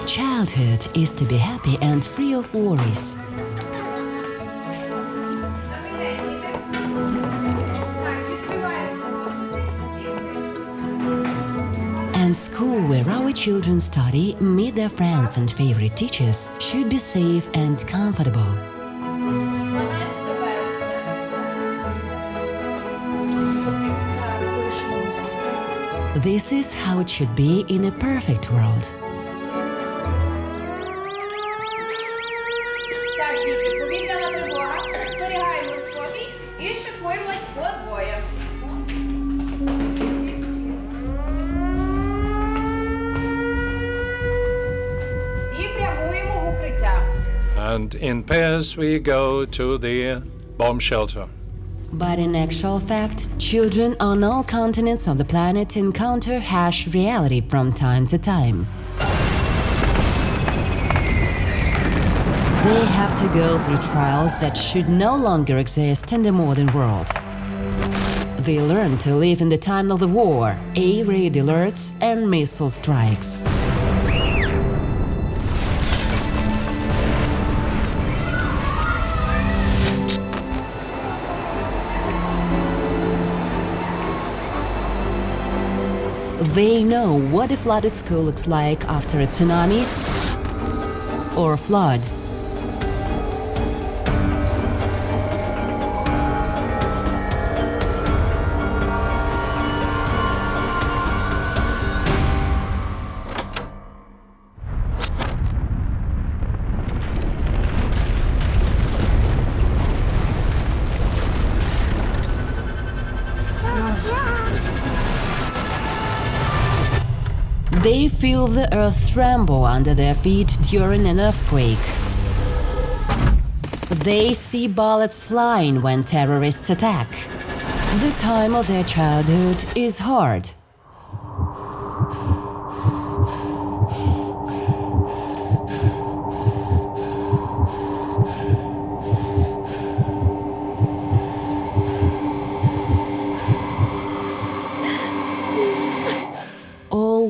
Childhood is to be happy and free of worries. And school where our children study, meet their friends and favorite teachers should be safe and comfortable. This is how it should be in a perfect world. Так, діти, повітряна тривога. Зберігаємо спокій і шикуємось подвоє. І прямуємо в укриття. And in pairs we go to the bomb shelter. But in actual fact, children on all continents of the planet encounter harsh reality from time to time. They have to go through trials that should no longer exist in the modern world. They learn to live in the time of the war, air raid alerts and missile strikes. They know what a flooded school looks like after a tsunami or a flood. They feel the earth tremble under their feet during an earthquake. They see bullets flying when terrorists attack. The time of their childhood is hard.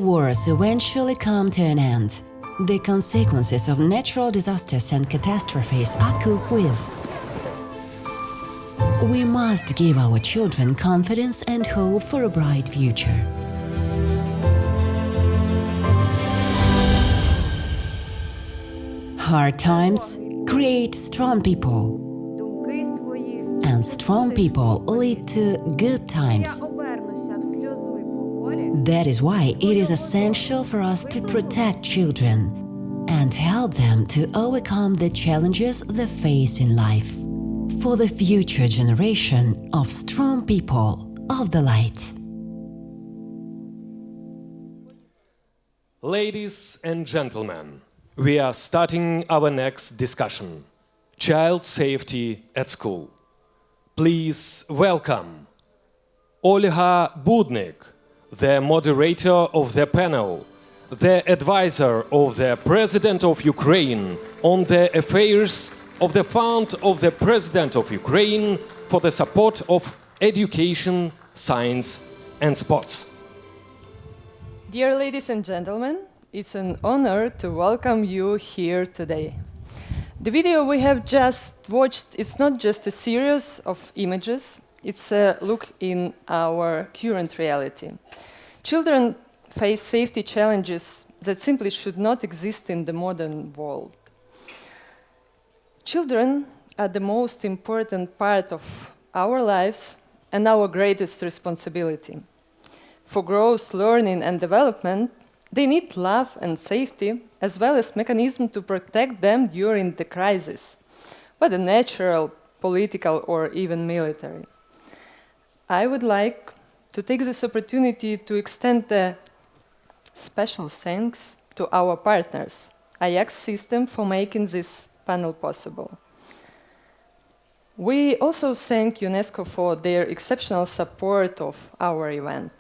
Wars eventually come to an end. The consequences of natural disasters and catastrophes are coped with. We must give our children confidence and hope for a bright future. Hard times create strong people, and strong people lead to good times. That is why it is essential for us to protect children and help them to overcome the challenges they face in life for the future generation of strong people of the light. Ladies and gentlemen, we are starting our next discussion, Child Safety at School. Please welcome Olga Budnyk, the moderator of the panel, the advisor of the President of Ukraine on the affairs of the Fund of the President of Ukraine for the support of education, science and sports. Dear ladies and gentlemen, it's an honor to welcome you here today. The video we have just watched is not just a series of images, it's a look in our current reality. Children face safety challenges that simply should not exist in the modern world. Children are the most important part of our lives and our greatest responsibility. For growth, learning and development, they need love and safety, as well as mechanisms to protect them during the crisis, whether natural, political or even military. I would like to take this opportunity to extend the special thanks to our partners, Ajax System, for making this panel possible. We also thank UNESCO for their exceptional support of our event.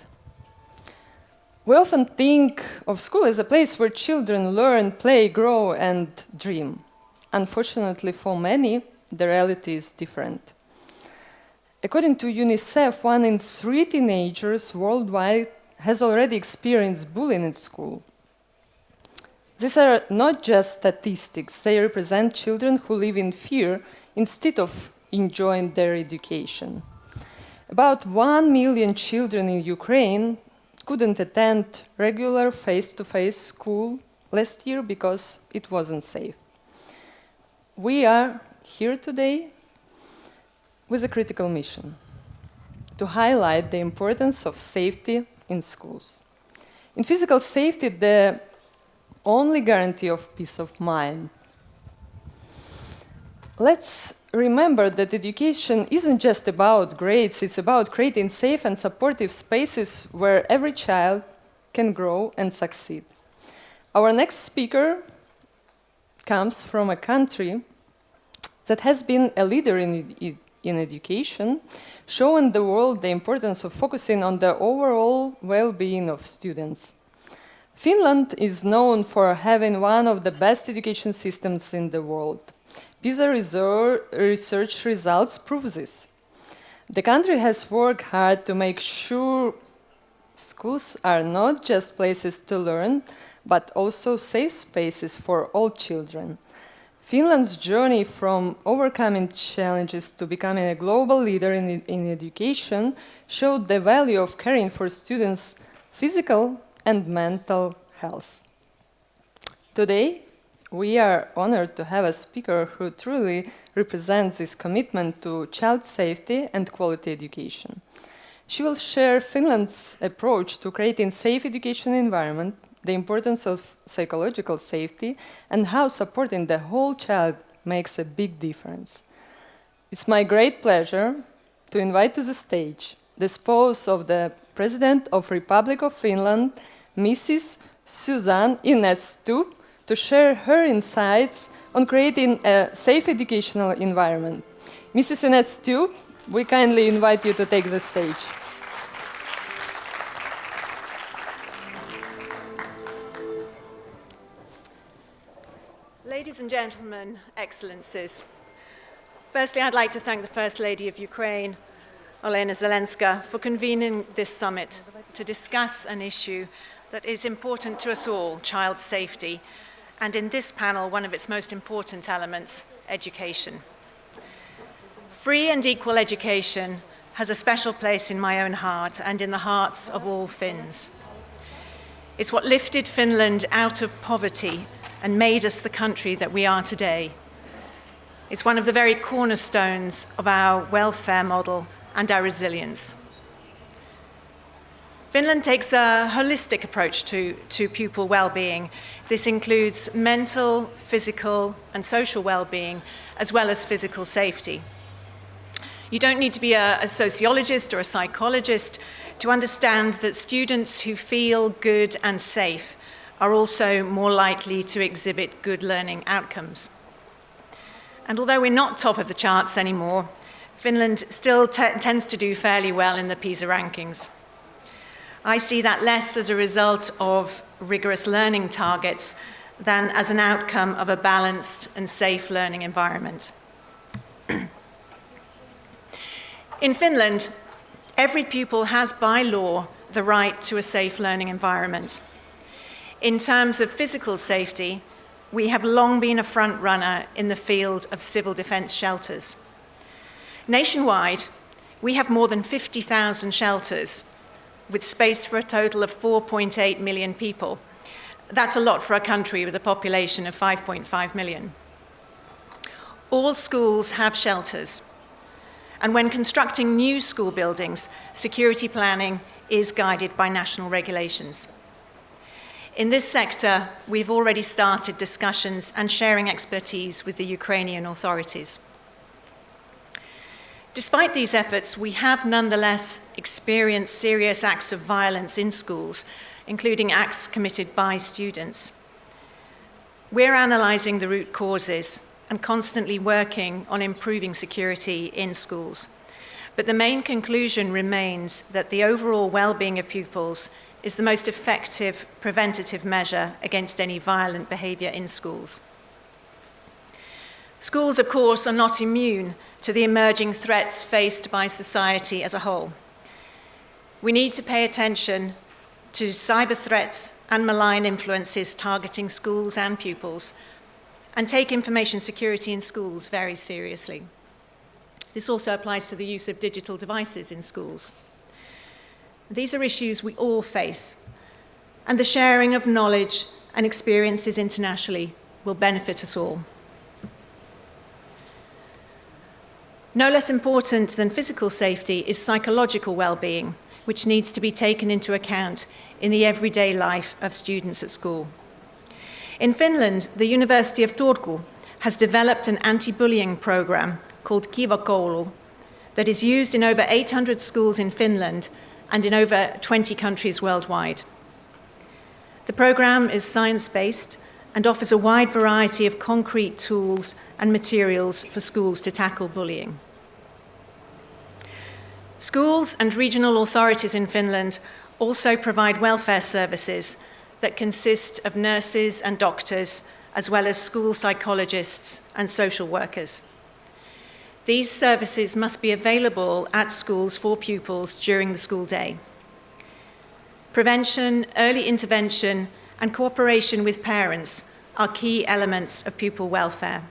We often think of school as a place where children learn, play, grow, and dream. Unfortunately, for many, the reality is different. According to UNICEF, 1 in 3 teenagers worldwide has already experienced bullying in school. These are not just statistics, they represent children who live in fear instead of enjoying their education. About 1 million children in Ukraine couldn't attend regular face-to-face school last year because it wasn't safe. We are here today with a critical mission to highlight the importance of safety in schools. In physical safety, the only guarantee of peace of mind. Let's remember that education isn't just about grades, it's about creating safe and supportive spaces where every child can grow and succeed. Our next speaker comes from a country that has been a leader in education, showing the world the importance of focusing on the overall well-being of students. Finland is known for having one of the best education systems in the world. PISA research results prove this. The country has worked hard to make sure schools are not just places to learn, but also safe spaces for all children. Finland's journey from overcoming challenges to becoming a global leader in education showed the value of caring for students' physical and mental health. Today, we are honored to have a speaker who truly represents this commitment to child safety and quality education. She will share Finland's approach to creating safe education environment, the importance of psychological safety, and how supporting the whole child makes a big difference. It's my great pleasure to invite to the stage the spouse of the President of Republic of Finland, Mrs. Susan Ionescu, to share her insights on creating a safe educational environment. Mrs. Ionescu, we kindly invite you to take the stage. Ladies and gentlemen, Excellencies. Firstly, I'd like to thank the First Lady of Ukraine, Olena Zelenska, for convening this summit to discuss an issue that is important to us all, child safety, and in this panel, one of its most important elements, education. Free and equal education has a special place in my own heart and in the hearts of all Finns. It's what lifted Finland out of poverty and made us the country that we are today. It's one of the very cornerstones of our welfare model and our resilience. Finland takes a holistic approach to pupil well-being. This includes mental, physical, and social well-being, as well as physical safety. You don't need to be a sociologist or a psychologist to understand that students who feel good and safe are also more likely to exhibit good learning outcomes. And although we're not top of the charts anymore, Finland still tends to do fairly well in the PISA rankings. I see that less as a result of rigorous learning targets than as an outcome of a balanced and safe learning environment. In Finland, every pupil has by law the right to a safe learning environment. In terms of physical safety, we have long been a front runner in the field of civil defense shelters. Nationwide, we have more than 50,000 shelters, with space for a total of 4.8 million people. That's a lot for a country with a population of 5.5 million. All schools have shelters, and when constructing new school buildings, security planning is guided by national regulations. In this sector, we've already started discussions and sharing expertise with the Ukrainian authorities. Despite these efforts, we have nonetheless experienced serious acts of violence in schools, including acts committed by students. We're analysing the root causes and constantly working on improving security in schools. But the main conclusion remains that the overall well-being of pupils is the most effective preventative measure against any violent behaviour in schools. Schools, of course, are not immune to the emerging threats faced by society as a whole. We need to pay attention to cyber threats and malign influences targeting schools and pupils, and take information security in schools very seriously. This also applies to the use of digital devices in schools. These are issues we all face, and the sharing of knowledge and experiences internationally will benefit us all. No less important than physical safety is psychological well-being, which needs to be taken into account in the everyday life of students at school. In Finland, the University of Turku has developed an anti-bullying program called Kiva Koulu that is used in over 800 schools in Finland and in over 20 countries worldwide. The program is science-based and offers a wide variety of concrete tools and materials for schools to tackle bullying. Schools and regional authorities in Finland also provide welfare services that consist of nurses and doctors, as well as school psychologists and social workers. These services must be available at schools for pupils during the school day. Prevention, early intervention, and cooperation with parents are key elements of pupil welfare.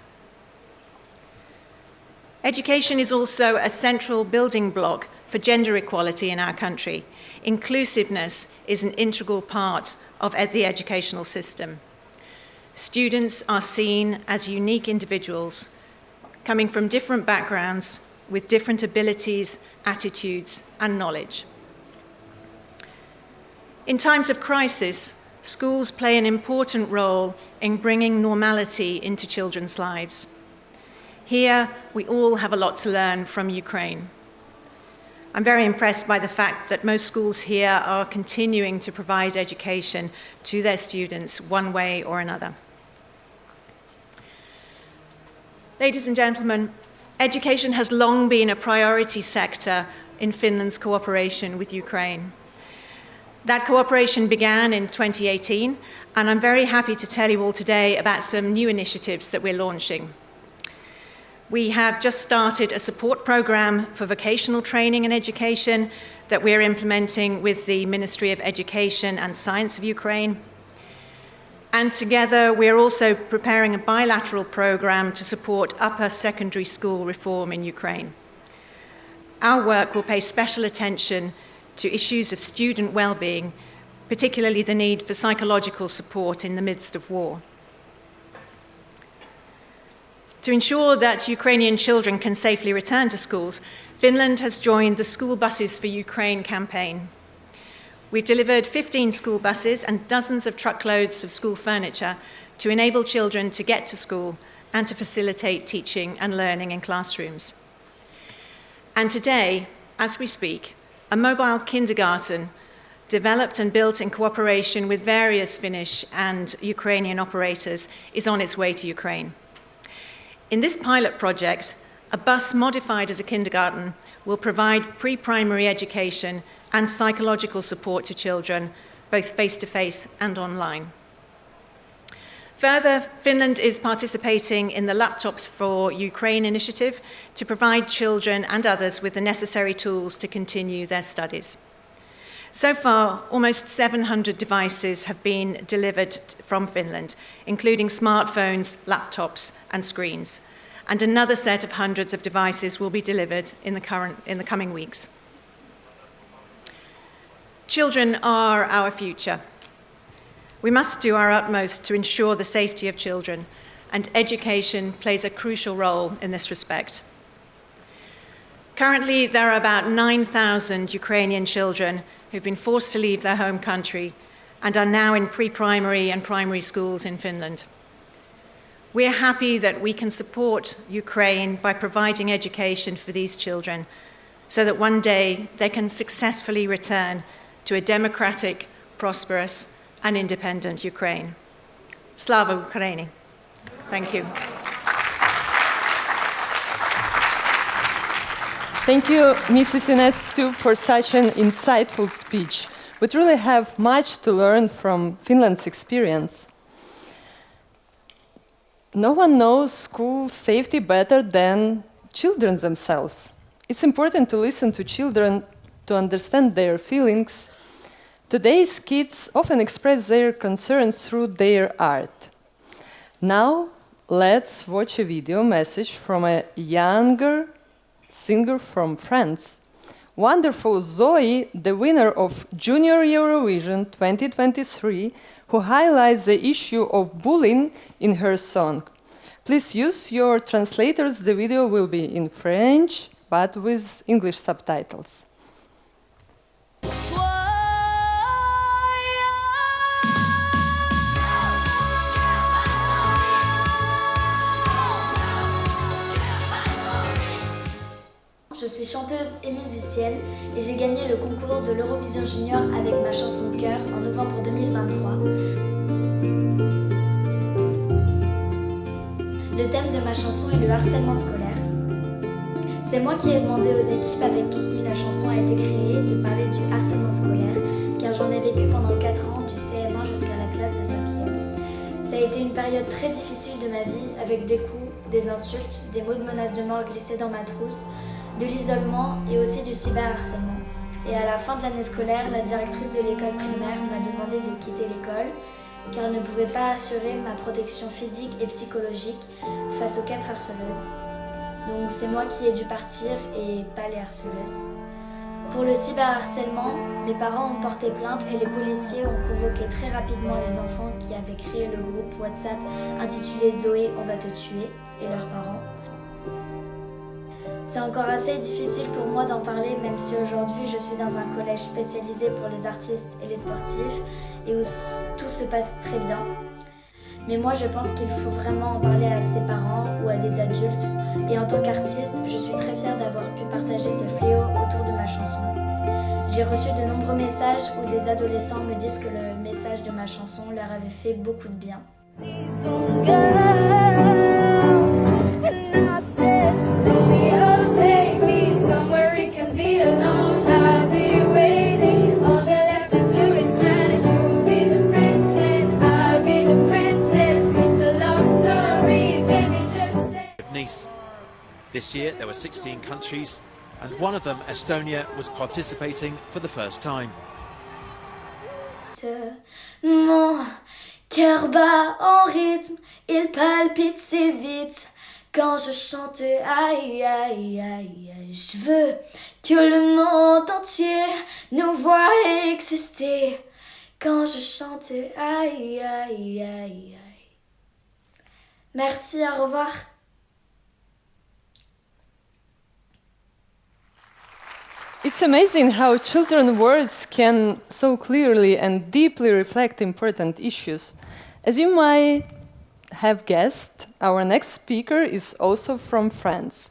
Education is also a central building block for gender equality in our country. Inclusiveness is an integral part of the educational system. Students are seen as unique individuals coming from different backgrounds with different abilities, attitudes, and knowledge. In times of crisis, schools play an important role in bringing normality into children's lives. Here, we all have a lot to learn from Ukraine. I'm very impressed by the fact that most schools here are continuing to provide education to their students one way or another. Ladies and gentlemen, education has long been a priority sector in Finland's cooperation with Ukraine. That cooperation began in 2018, and I'm very happy to tell you all today about some new initiatives that we're launching. We have just started a support program for vocational training and education that we're implementing with the Ministry of Education and Science of Ukraine. And together, we're also preparing a bilateral program to support upper secondary school reform in Ukraine. Our work will pay special attention to issues of student well-being, particularly the need for psychological support in the midst of war. To ensure that Ukrainian children can safely return to schools, Finland has joined the School Buses for Ukraine campaign. We've delivered 15 school buses and dozens of truckloads of school furniture to enable children to get to school and to facilitate teaching and learning in classrooms. And today, as we speak, a mobile kindergarten developed and built in cooperation with various Finnish and Ukrainian operators is on its way to Ukraine. In this pilot project, a bus modified as a kindergarten will provide pre-primary education and psychological support to children, both face-to-face and online. Further, Finland is participating in the Laptops for Ukraine initiative to provide children and others with the necessary tools to continue their studies. So far, almost 700 devices have been delivered from Finland, including smartphones, laptops, and screens. And another set of hundreds of devices will be delivered in the coming weeks. Children are our future. We must do our utmost to ensure the safety of children, and education plays a crucial role in this respect. Currently, there are about 9,000 Ukrainian children who've been forced to leave their home country and are now in pre-primary and primary schools in Finland. We are happy that we can support Ukraine by providing education for these children so that one day they can successfully return to a democratic, prosperous, and independent Ukraine. Slava Ukraini. Thank you. Thank you, Mrs. Ionescu, for such an insightful speech. We truly have much to learn from Finland's experience. No one knows school safety better than children themselves. It's important to listen to children to understand their feelings, Today's kids often express their concerns through their art. Now, let's watch a video message from a younger singer from France. Wonderful Zoe, the winner of Junior Eurovision 2023, who highlights the issue of bullying in her song. Please use your translators. The video will be in French, but with English subtitles. Je suis chanteuse et musicienne et j'ai gagné le concours de l'Eurovision Junior avec ma chanson Cœur en novembre 2023. Le thème de ma chanson est le harcèlement scolaire. C'est moi qui ai demandé aux équipes avec qui la chanson a été créée de parler du harcèlement scolaire car j'en ai vécu pendant 4 ans du CM1 jusqu'à la classe de 5e. Ça a été une période très difficile de ma vie avec des coups, des insultes, des mots de menaces de mort glissés dans ma trousse, de l'isolement et aussi du cyberharcèlement. Et à la fin de l'année scolaire, la directrice de l'école primaire m'a demandé de quitter l'école car elle ne pouvait pas assurer ma protection physique et psychologique face aux 4 harceleuses. Donc c'est moi qui ai dû partir et pas les harceleuses. Pour le cyberharcèlement, mes parents ont porté plainte et les policiers ont convoqué très rapidement les enfants qui avaient créé le groupe WhatsApp intitulé Zoé, on va te tuer et leurs parents. C'est encore assez difficile pour moi d'en parler, même si aujourd'hui je suis dans un collège spécialisé pour les artistes et les sportifs et où tout se passe très bien. Mais moi je pense qu'il faut vraiment en parler à ses parents ou à des adultes et en tant qu'artiste, je suis très fière d'avoir pu partager ce fléau autour de ma chanson. J'ai reçu de nombreux messages où des adolescents me disent que le message de ma chanson leur avait fait beaucoup de bien. This year there were 16 countries and one of them, Estonia, was participating for the first time. Mon cœur bat en rythme, il palpite si vite. Quand je chante aïe aïe aïe aïe, je veux que le monde entier nous voit exister. Quand je chante aïe aïe aïe aïe. Merci, au revoir. It's amazing how children's words can so clearly and deeply reflect important issues. As you might have guessed, our next speaker is also from France.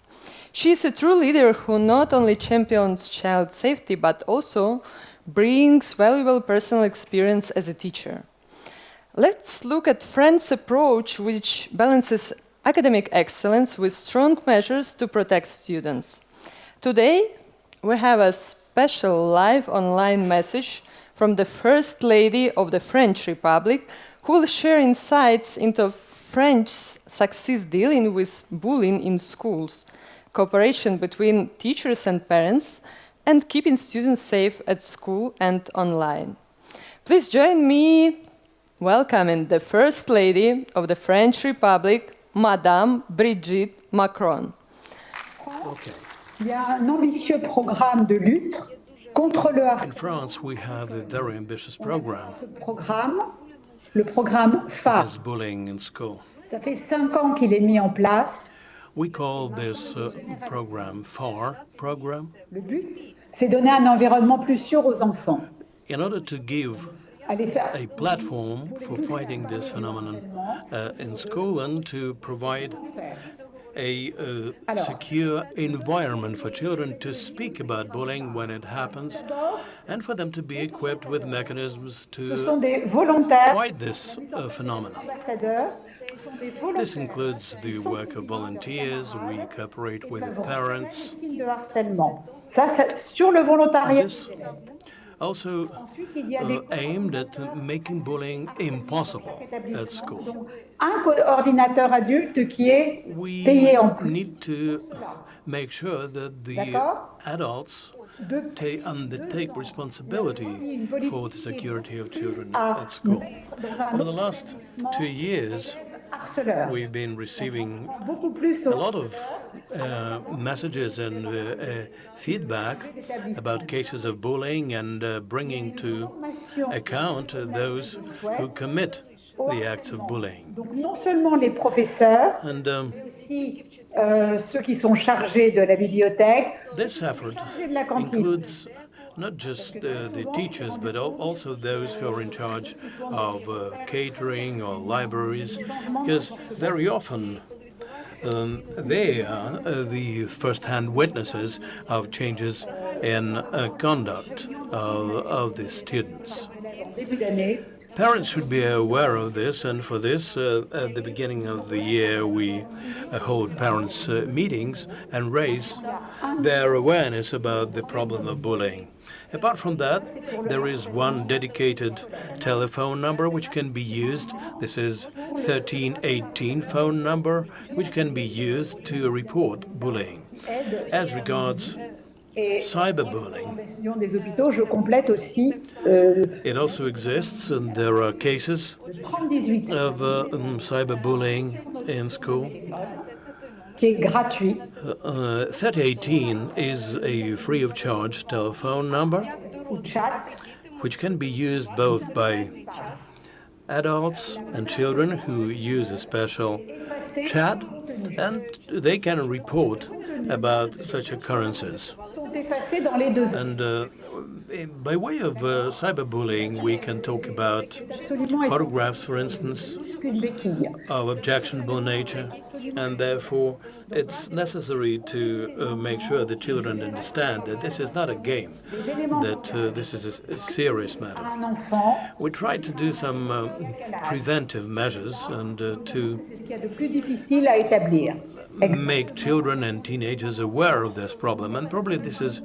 She is a true leader who not only champions child safety but also brings valuable personal experience as a teacher. Let's look at France's approach, which balances academic excellence with strong measures to protect students. Today, we have a special live online message from the First Lady of the French Republic, who will share insights into France's success dealing with bullying in schools, cooperation between teachers and parents, and keeping students safe at school and online. Please join me welcoming the First Lady of the French Republic, Madame Brigitte Macron. Okay. Il y a un ambitieux programme de lutte contre le harcèlement. In France, we have a very ambitious program. Ce programme, le programme phare. Is bullying in school. Ça fait 5 ans qu'il est mis en place. We call this program PHAR program. Le but, c'est donner un environnement plus sûr aux enfants. In order to give a platform for fighting this phenomenon in school and to provide a secure environment for children to speak about bullying when it happens and for them to be equipped with mechanisms to fight this phenomenon. This includes the work of volunteers, we cooperate with parents. Ça, sur le volontariat. This also aimed at making bullying impossible at school. Un coordinateur adulte qui est We payé en plus. need to make sure that the adults undertake responsibility for the security of children at school. Over the last 2 years, we've been receiving a lot of messages and feedback about cases of bullying and bringing to account those who commit the acts of bullying. Donc non seulement les professeurs, And mais aussi ceux qui sont chargés de la bibliothèque, this effort chargés de la cantine. includes not just the teachers, but also those who are in charge of catering or libraries, because very often they are the first-hand witnesses of changes in conduct of the students. Parents should be aware of this, and for this, at the beginning of the year, we hold parents' meetings and raise their awareness about the problem of bullying. Apart from that, there is one dedicated telephone number which can be used. This is 1318 phone number, which can be used to report bullying. As regards cyberbullying, Je complète aussi it also exists, and there are cases of cyberbullying in school. qui est gratuit. 3018 is a free of charge telephone number Ou chat. which can be used both by adults and children who use a special chat, and they can report about such occurrences. Sont effacés dans les 2 ans. And by way of cyberbullying, we can talk about photographs, for instance, Qu'une béquille. of objectionable nature, and therefore it's necessary to make sure the children understand that this is not a game, that this is a serious matter. Un enfant, We try to do some preventive measures and to c'est ce qu'il y a de plus difficile à établir. make children and teenagers aware of this problem. And probably this is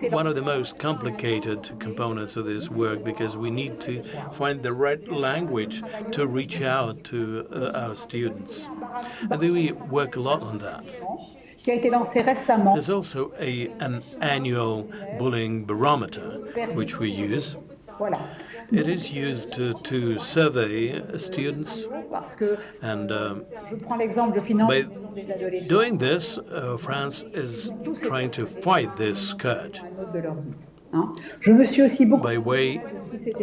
one of the most complicated components of this work, because we need to find the right language to reach out to our students. And we work a lot on that. Qui a été lancé récemment. There's also an annual bullying barometer, which we use. Voilà. It is used to survey students, Parce que and je prends l'exemple, je finance by des adolescents doing this, France is trying to fight this scourge. de leur vie. Hein. Je me suis aussi beaucoup By way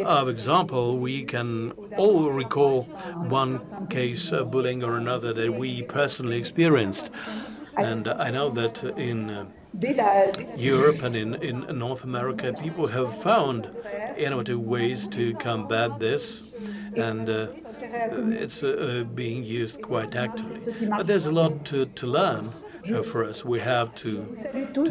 of example, we can all recall one case of bullying or another that we personally experienced. And I know that in dès la Europe and in North America, people have found innovative ways to combat this, and it's being used quite actively. But there's a lot to learn for us. We have to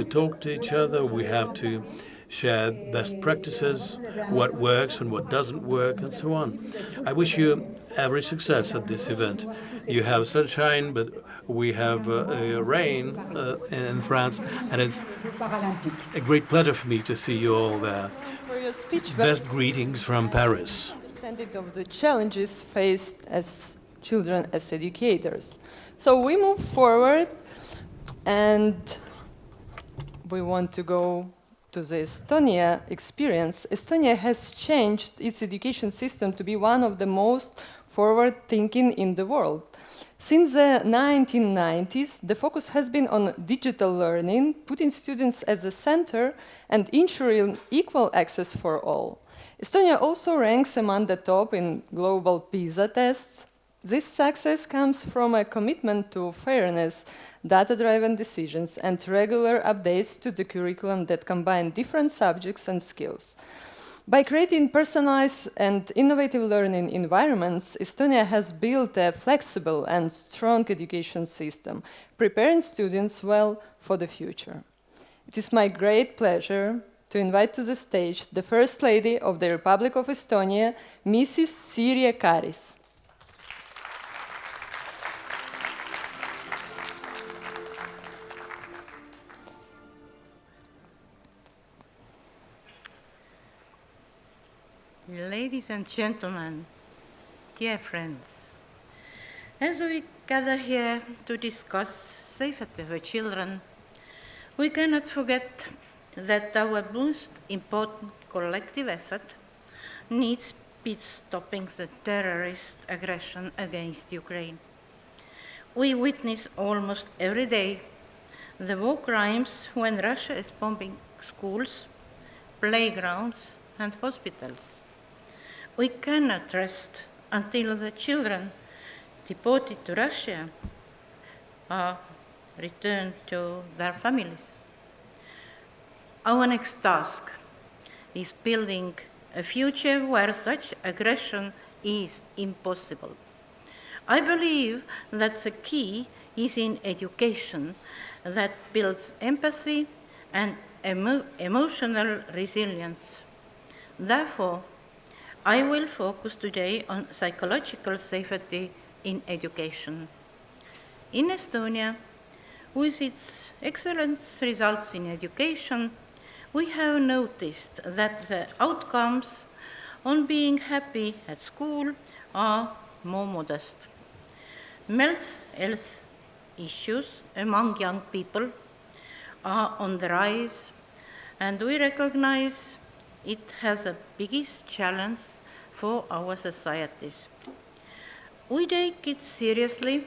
talk to each other. We have to share best practices, what works and what doesn't work, and so on. I wish you every success at this event. You have sunshine, but we have rain in France, and it's a great pleasure for me to see you all there. For your speech, Best greetings from Paris. understanding of the challenges faced as children as educators. So we move forward, and we want to go to the Estonia experience. Estonia has changed its education system to be one of the most forward-thinking in the world. Since the 1990s, the focus has been on digital learning, putting students at the center and ensuring equal access for all. Estonia also ranks among the top in global PISA tests. This success comes from a commitment to fairness, data-driven decisions, and regular updates to the curriculum that combine different subjects and skills. By creating personalized and innovative learning environments, Estonia has built a flexible and strong education system, preparing students well for the future. It is my great pleasure to invite to the stage the First Lady of the Republic of Estonia, Mrs. Sirje Karis. Ladies and gentlemen, dear friends, as we gather here to discuss safety for children, we cannot forget that our most important collective effort needs be stopping the terrorist aggression against Ukraine. We witness almost every day the war crimes when Russia is bombing schools, playgrounds, and hospitals. We cannot rest until the children deported to Russia are returned to their families. Our next task is building a future where such aggression is impossible. I believe that the key is in education that builds empathy and emotional resilience. Therefore, I will focus today on psychological safety in education. In Estonia, with its excellent results in education, we have noticed that the outcomes on being happy at school are more modest. Mental health issues among young people are on the rise, and we recognize it has the biggest challenge for our societies. We take it seriously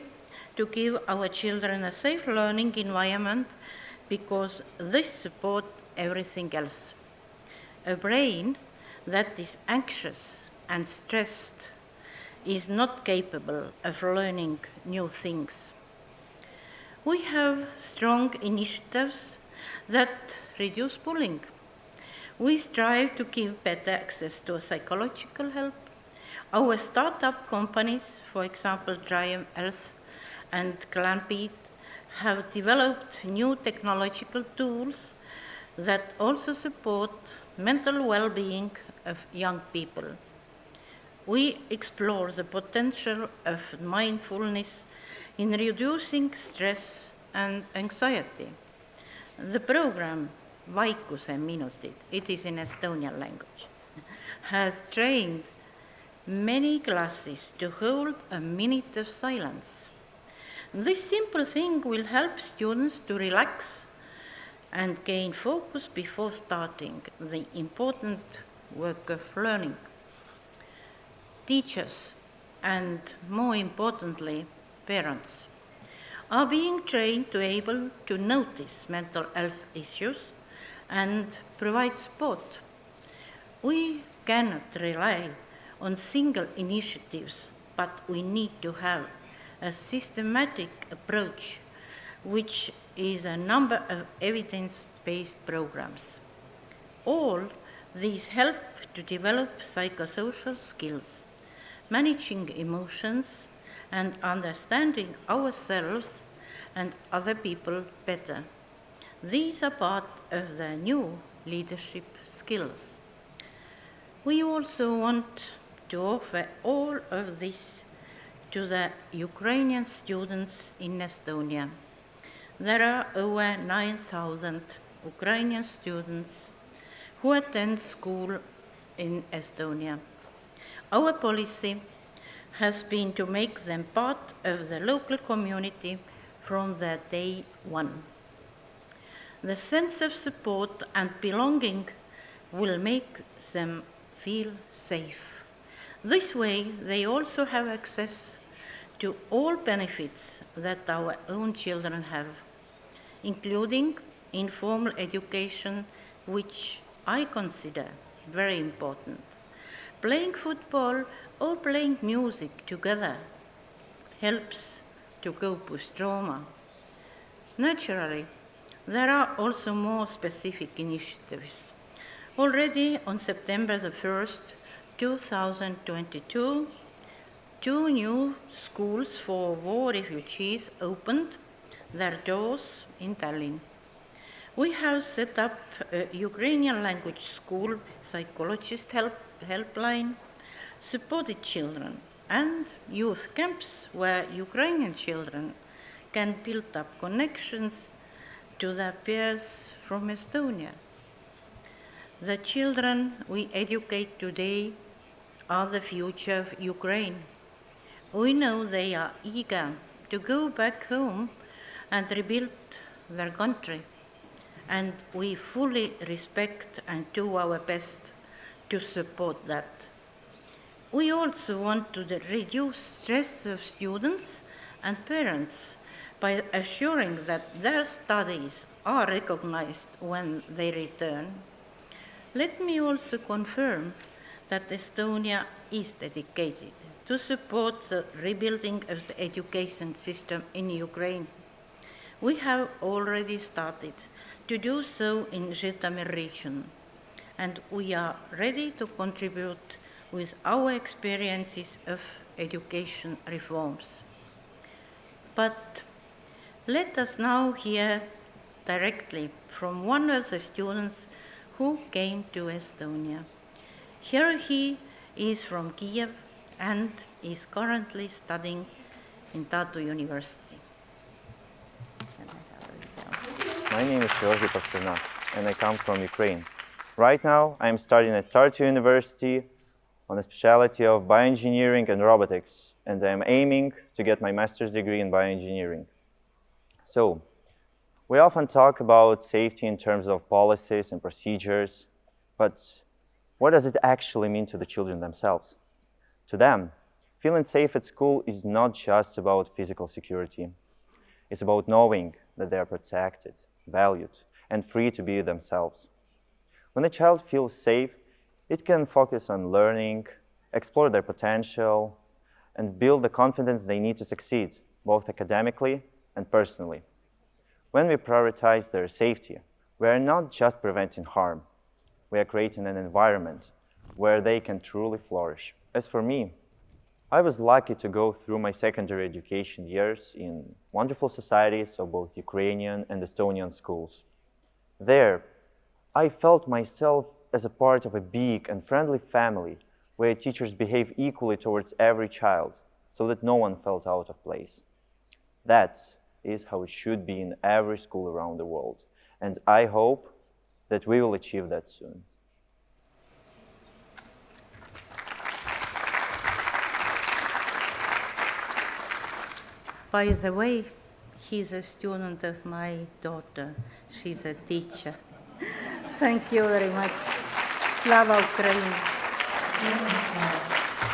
to give our children a safe learning environment because this supports everything else. A brain that is anxious and stressed is not capable of learning new things. We have strong initiatives that reduce bullying. We strive to give better access to psychological help. Our startup companies, for example, Triumph Health and Clampede, have developed new technological tools that also support mental well-being of young people. We explore the potential of mindfulness in reducing stress and anxiety. The program Vaikuse Minutid, it is in Estonian language, has trained many classes to hold a minute of silence. This simple thing will help students to relax and gain focus before starting the important work of learning. Teachers, and more importantly, parents, are being trained to be able to notice mental health issues and provide support. We cannot rely on single initiatives, but we need to have a systematic approach, which is a number of evidence-based programs. All these help to develop psychosocial skills, managing emotions, and understanding ourselves and other people better. These are part of the new leadership skills. We also want to offer all of this to the Ukrainian students in Estonia. There are over 9,000 Ukrainian students who attend school in Estonia. Our policy has been to make them part of the local community from the day one. The sense of support and belonging will make them feel safe. This way, they also have access to all benefits that our own children have, including informal education, which I consider very important. Playing football or playing music together helps to cope with trauma. Naturally, there are also more specific initiatives. Already on September the 1st, 2022, 2 new schools for war refugees opened their doors in Tallinn. We have set up a Ukrainian language school, psychologist helpline, supported children, and youth camps where Ukrainian children can build up connections to their peers from Estonia. The children we educate today are the future of Ukraine. We know they are eager to go back home and rebuild their country, and we fully respect and do our best to support that. We also want to reduce stress of students and parents by assuring that their studies are recognized when they return. Let me also confirm that Estonia is dedicated to support the rebuilding of the education system in Ukraine. We have already started to do so in Zhytomyr region, and we are ready to contribute with our experiences of education reforms. But let us now hear directly from one of the students who came to Estonia. Here he is from Kiev and is currently studying in Tartu University. My name is Olga, and I come from Ukraine. Right now, I am studying at Tartu University on the specialty of bioengineering and robotics, and I am aiming to get my master's degree in bioengineering. So, we often talk about safety in terms of policies and procedures, but what does it actually mean to the children themselves? To them, feeling safe at school is not just about physical security. It's about knowing that they are protected, valued, and free to be themselves. When a child feels safe, it can focus on learning, explore their potential, and build the confidence they need to succeed, both academically and personally. When we prioritize their safety, we are not just preventing harm, we are creating an environment where they can truly flourish. As for me, I was lucky to go through my secondary education years in wonderful societies of both Ukrainian and Estonian schools. There, I felt myself as a part of a big and friendly family where teachers behave equally towards every child so that no one felt out of place. That is how it should be in every school around the world, and I hope that we will achieve that soon. By the way, he's a student of my daughter. She's a teacher. Thank you very much. Slava Ukraini.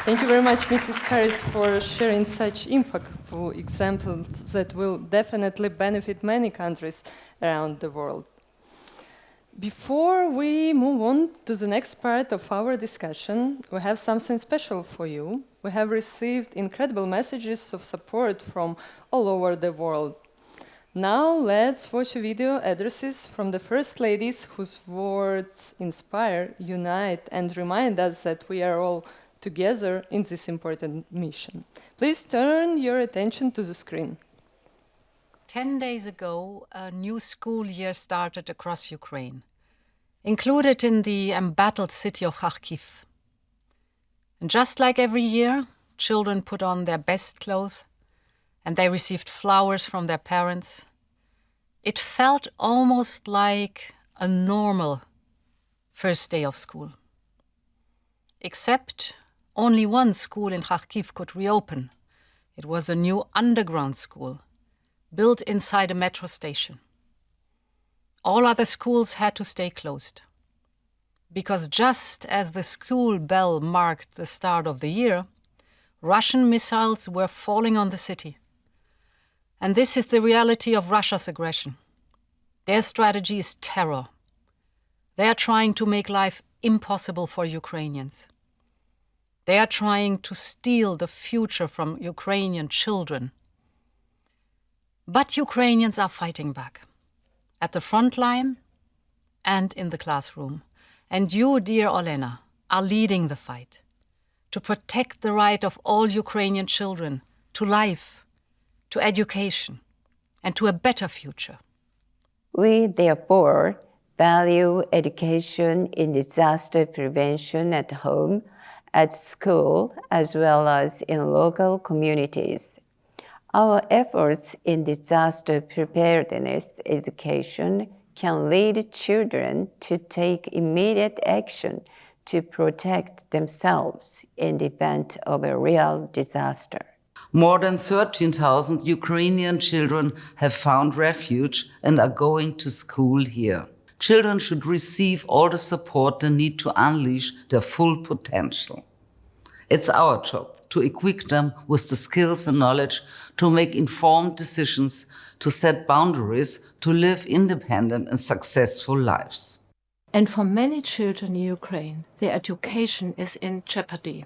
Thank you very much, Mrs. Harris, for sharing such impactful examples that will definitely benefit many countries around the world. Before we move on to the next part of our discussion, we have something special for you. We have received incredible messages of support from all over the world. Now let's watch a video addresses from the first ladies whose words inspire, unite, and remind us that we are all together in this important mission. Please turn your attention to the screen. 10 days ago, a new school year started across Ukraine, included in the embattled city of Kharkiv. And just like every year, children put on their best clothes and they received flowers from their parents. It felt almost like a normal first day of school. Except only one school in Kharkiv could reopen. It was a new underground school, built inside a metro station. All other schools had to stay closed. Because just as the school bell marked the start of the year, Russian missiles were falling on the city. And this is the reality of Russia's aggression. Their strategy is terror. They are trying to make life impossible for Ukrainians. They are trying to steal the future from Ukrainian children. But Ukrainians are fighting back, at the front line and in the classroom. And you, dear Olena, are leading the fight to protect the right of all Ukrainian children to life, to education, and to a better future. We, therefore, value education in disaster prevention at home, at school, as well as in local communities. Our efforts in disaster preparedness education can lead children to take immediate action to protect themselves in the event of a real disaster. More than 13,000 Ukrainian children have found refuge and are going to school here. Children should receive all the support they need to unleash their full potential. It's our job to equip them with the skills and knowledge to make informed decisions, to set boundaries, to live independent and successful lives. And for many children in Ukraine, their education is in jeopardy.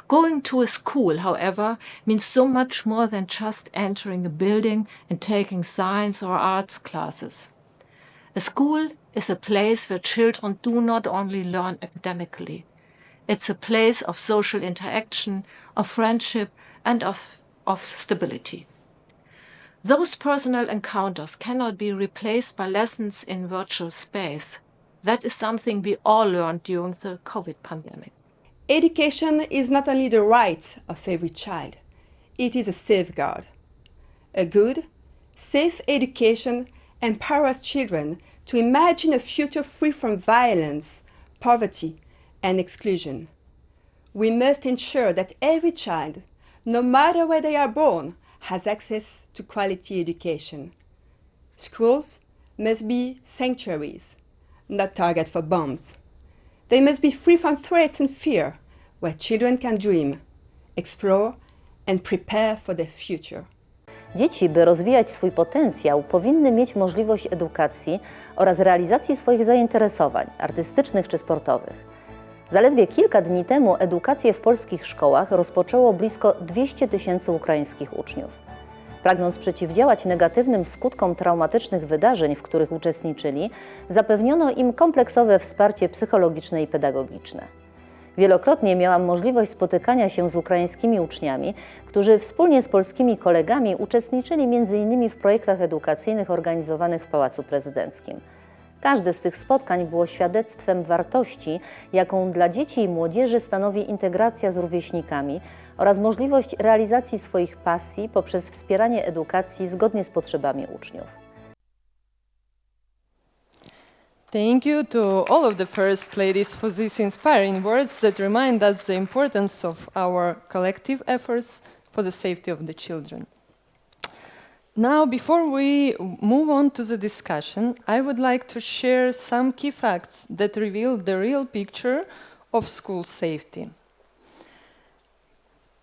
Going to a school, however, means so much more than just entering a building and taking science or arts classes. A school is a place where children do not only learn academically. It's a place of social interaction, of friendship, and of stability. Those personal encounters cannot be replaced by lessons in virtual space. That is something we all learned during the COVID pandemic. Education is not only the right of every child, it is a safeguard. A good, safe education empowers children to imagine a future free from violence, poverty, and exclusion. We must ensure that every child, no matter where they are born, has access to quality education. Schools must be sanctuaries, not targets for bombs. They must be free from threats and fear, where children can dream, explore, and prepare for their future. Dzieci, by rozwijać swój potencjał, powinny mieć możliwość edukacji oraz realizacji swoich zainteresowań artystycznych czy sportowych. Zaledwie kilka dni temu edukację w polskich szkołach rozpoczęło blisko 200 000 ukraińskich uczniów. Pragnąc przeciwdziałać negatywnym skutkom traumatycznych wydarzeń, w których uczestniczyli, zapewniono im kompleksowe wsparcie psychologiczne i pedagogiczne. Wielokrotnie miałam możliwość spotykania się z ukraińskimi uczniami, którzy wspólnie z polskimi kolegami uczestniczyli m.in. w projektach edukacyjnych organizowanych w Pałacu Prezydenckim. Każde z tych spotkań było świadectwem wartości, jaką dla dzieci i młodzieży stanowi integracja z rówieśnikami oraz możliwość realizacji swoich pasji poprzez wspieranie edukacji zgodnie z potrzebami uczniów. Thank you to all of the First Ladies for these inspiring words that remind us the importance of our collective efforts for the safety of the children. Now, before we move on to the discussion, I would like to share some key facts that reveal the real picture of school safety.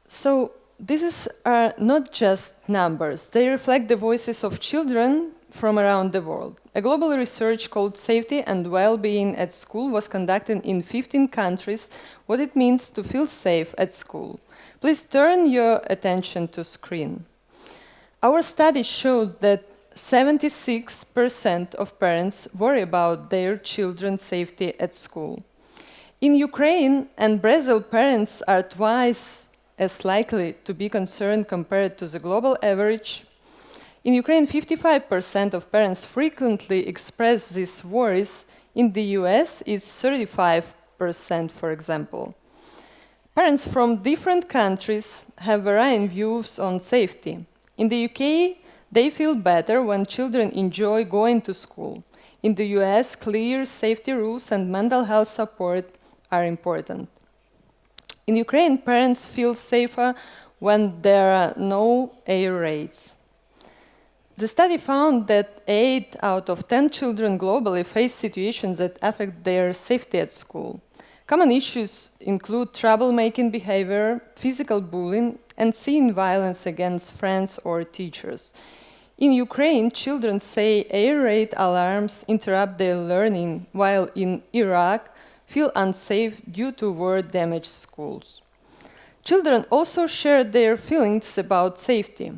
So, these are not just numbers, they reflect the voices of children from around the world. A global research called Safety and Well-being at School was conducted in 15 countries, what it means to feel safe at school. Please turn your attention to screen. Our study showed that 76% of parents worry about their children's safety at school. In Ukraine and Brazil, parents are twice as likely to be concerned compared to the global average. In Ukraine, 55% of parents frequently express these worries. In the US, it's 35%, for example. Parents from different countries have varying views on safety. In the UK, they feel better when children enjoy going to school. In the US, clear safety rules and mental health support are important. In Ukraine, parents feel safer when there are no air raids. The study found that 8 out of 10 children globally face situations that affect their safety at school. Common issues include troublemaking behavior, physical bullying, and seeing violence against friends or teachers. In Ukraine, children say air raid alarms interrupt their learning, while in Iraq, feel unsafe due to war-damaged schools. Children also share their feelings about safety.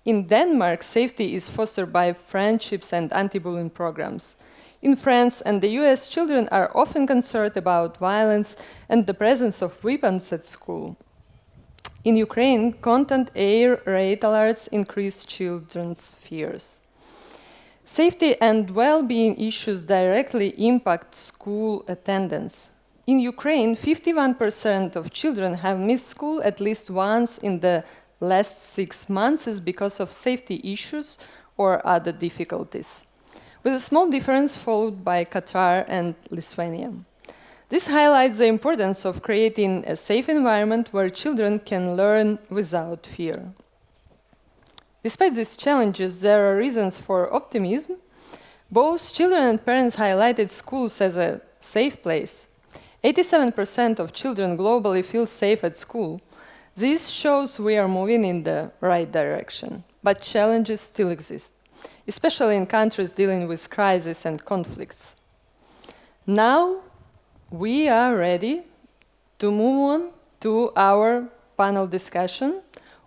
In Denmark, safety is fostered by friendships and anti-bullying programs. In France and the US, children are often concerned about violence and the presence of weapons at school. In Ukraine, constant air raid alerts increase children's fears. Safety and well-being issues directly impact school attendance. In Ukraine, 51% of children have missed school at least once in the last 6 months because of safety issues or other difficulties, with a small difference followed by Qatar and Lithuania. This highlights the importance of creating a safe environment where children can learn without fear. Despite these challenges, there are reasons for optimism. Both children and parents highlighted schools as a safe place. 87% of children globally feel safe at school. This shows we are moving in the right direction, but challenges still exist, especially in countries dealing with crises and conflicts. Now, we are ready to move on to our panel discussion,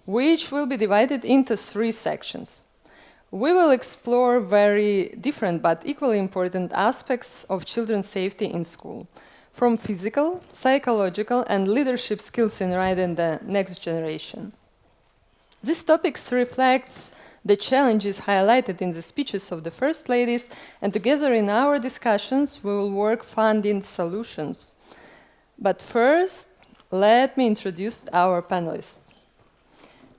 which will be divided into 3 sections. We will explore very different but equally important aspects of children's safety in school, from physical, psychological, and leadership skills in raising the next generation. These topics reflect the challenges highlighted in the speeches of the First Ladies, and together in our discussions we will work finding solutions. But first, let me introduce our panelists.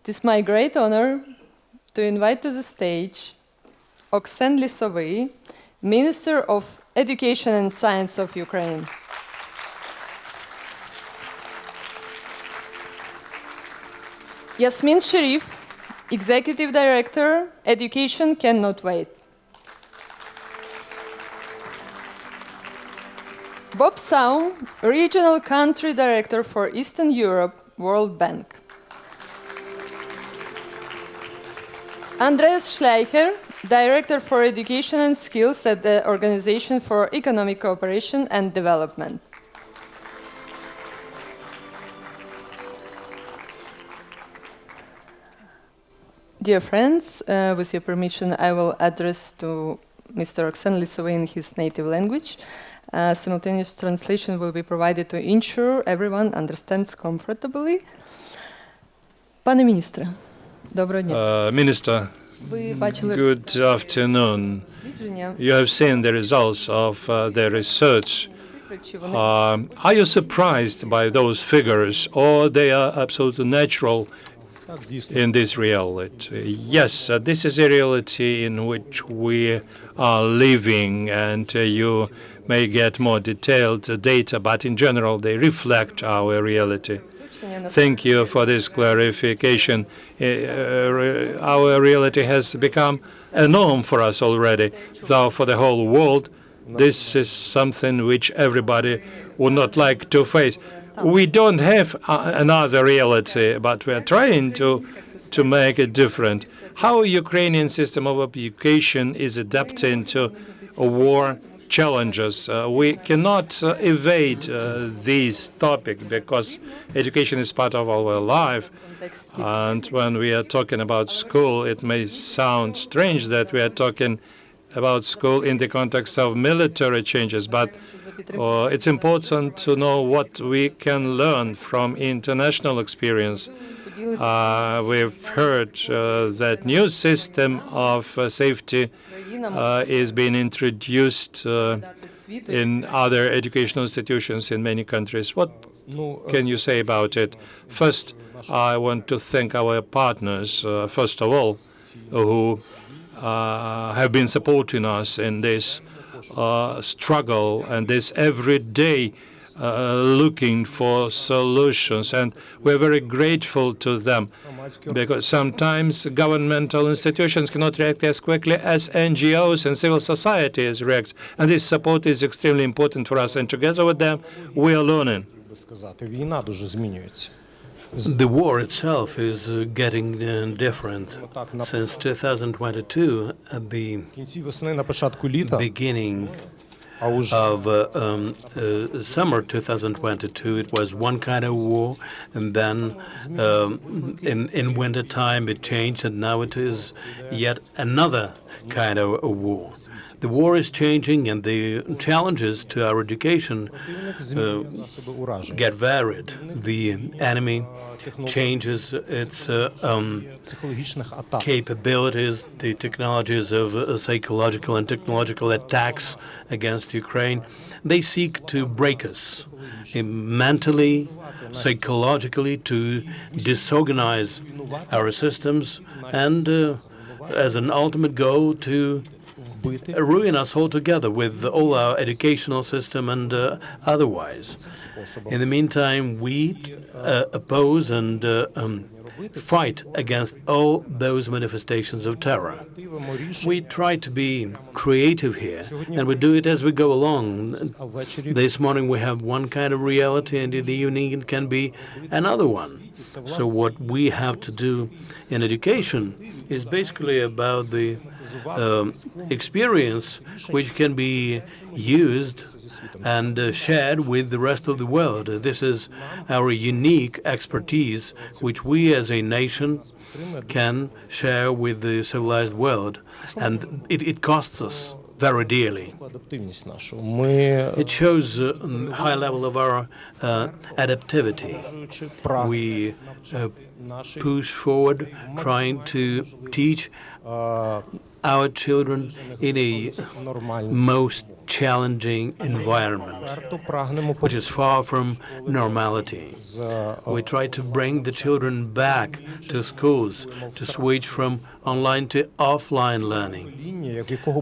It is my great honor to invite to the stage Oksen Lisovyi, Minister of Education and Science of Ukraine. Yasmin Sherif, Executive Director, Education Cannot Wait. Bob Saum, Regional Country Director for Eastern Europe, World Bank. Andreas Schleicher, Director for Education and Skills at the Organization for Economic Cooperation and Development. Dear friends, with your permission, I will address to Mr. Oksen Lisovyi in his native language. Simultaneous translation will be provided to ensure everyone understands comfortably. Пане міністре, доброго дня. Minister, good afternoon. You have seen the results of the research. Are you surprised by those figures, or they are absolutely natural in this reality? Yes, this is a reality in which we are living, and you may get more detailed data, but in general they reflect our reality. Thank you for this clarification. Our reality has become a norm for us already, though for the whole world this is something which everybody would not like to face. We don't have another reality, but we are trying to make it different. How Ukrainian system of education is adapting to war challenges. We cannot evade this topic because education is part of our life. And when we are talking about school, it may sound strange that we are talking about school in the context of military changes, but it's important to know what we can learn from international experience. We've heard that new system of safety is being introduced in other educational institutions in many countries. What can you say about it? First, I want to thank our partners, first of all, who have been supporting us in this struggle and this everyday looking for solutions, and we're very grateful to them, because sometimes governmental institutions cannot react as quickly as NGOs and civil societies react, and this support is extremely important for us, and together with them we are learning. The war itself is getting different. Since 2022, at the beginning of summer 2022, it was one kind of war, and then in winter time it changed, and now it is yet another kind of war. The war is changing, and the challenges to our education get varied. The enemy changes its capabilities, the technologies of psychological and technological attacks against Ukraine. They seek to break us mentally, psychologically, to disorganize our systems, and as an ultimate goal, to ruin us altogether with all our educational system and otherwise. In the meantime, we oppose and fight against all those manifestations of terror. We try to be creative here, and we do it as we go along. This morning we have one kind of reality, and in the evening it can be another one. So what we have to do in education is basically about the experience which can be used and shared with the rest of the world. This is our unique expertise, which we as a nation can share with the civilized world, and it costs us very dearly. It shows a high level of our adaptivity. We push forward trying to teach our children in a most challenging environment, which is far from normality. We try to bring the children back to schools, to switch from online to offline learning.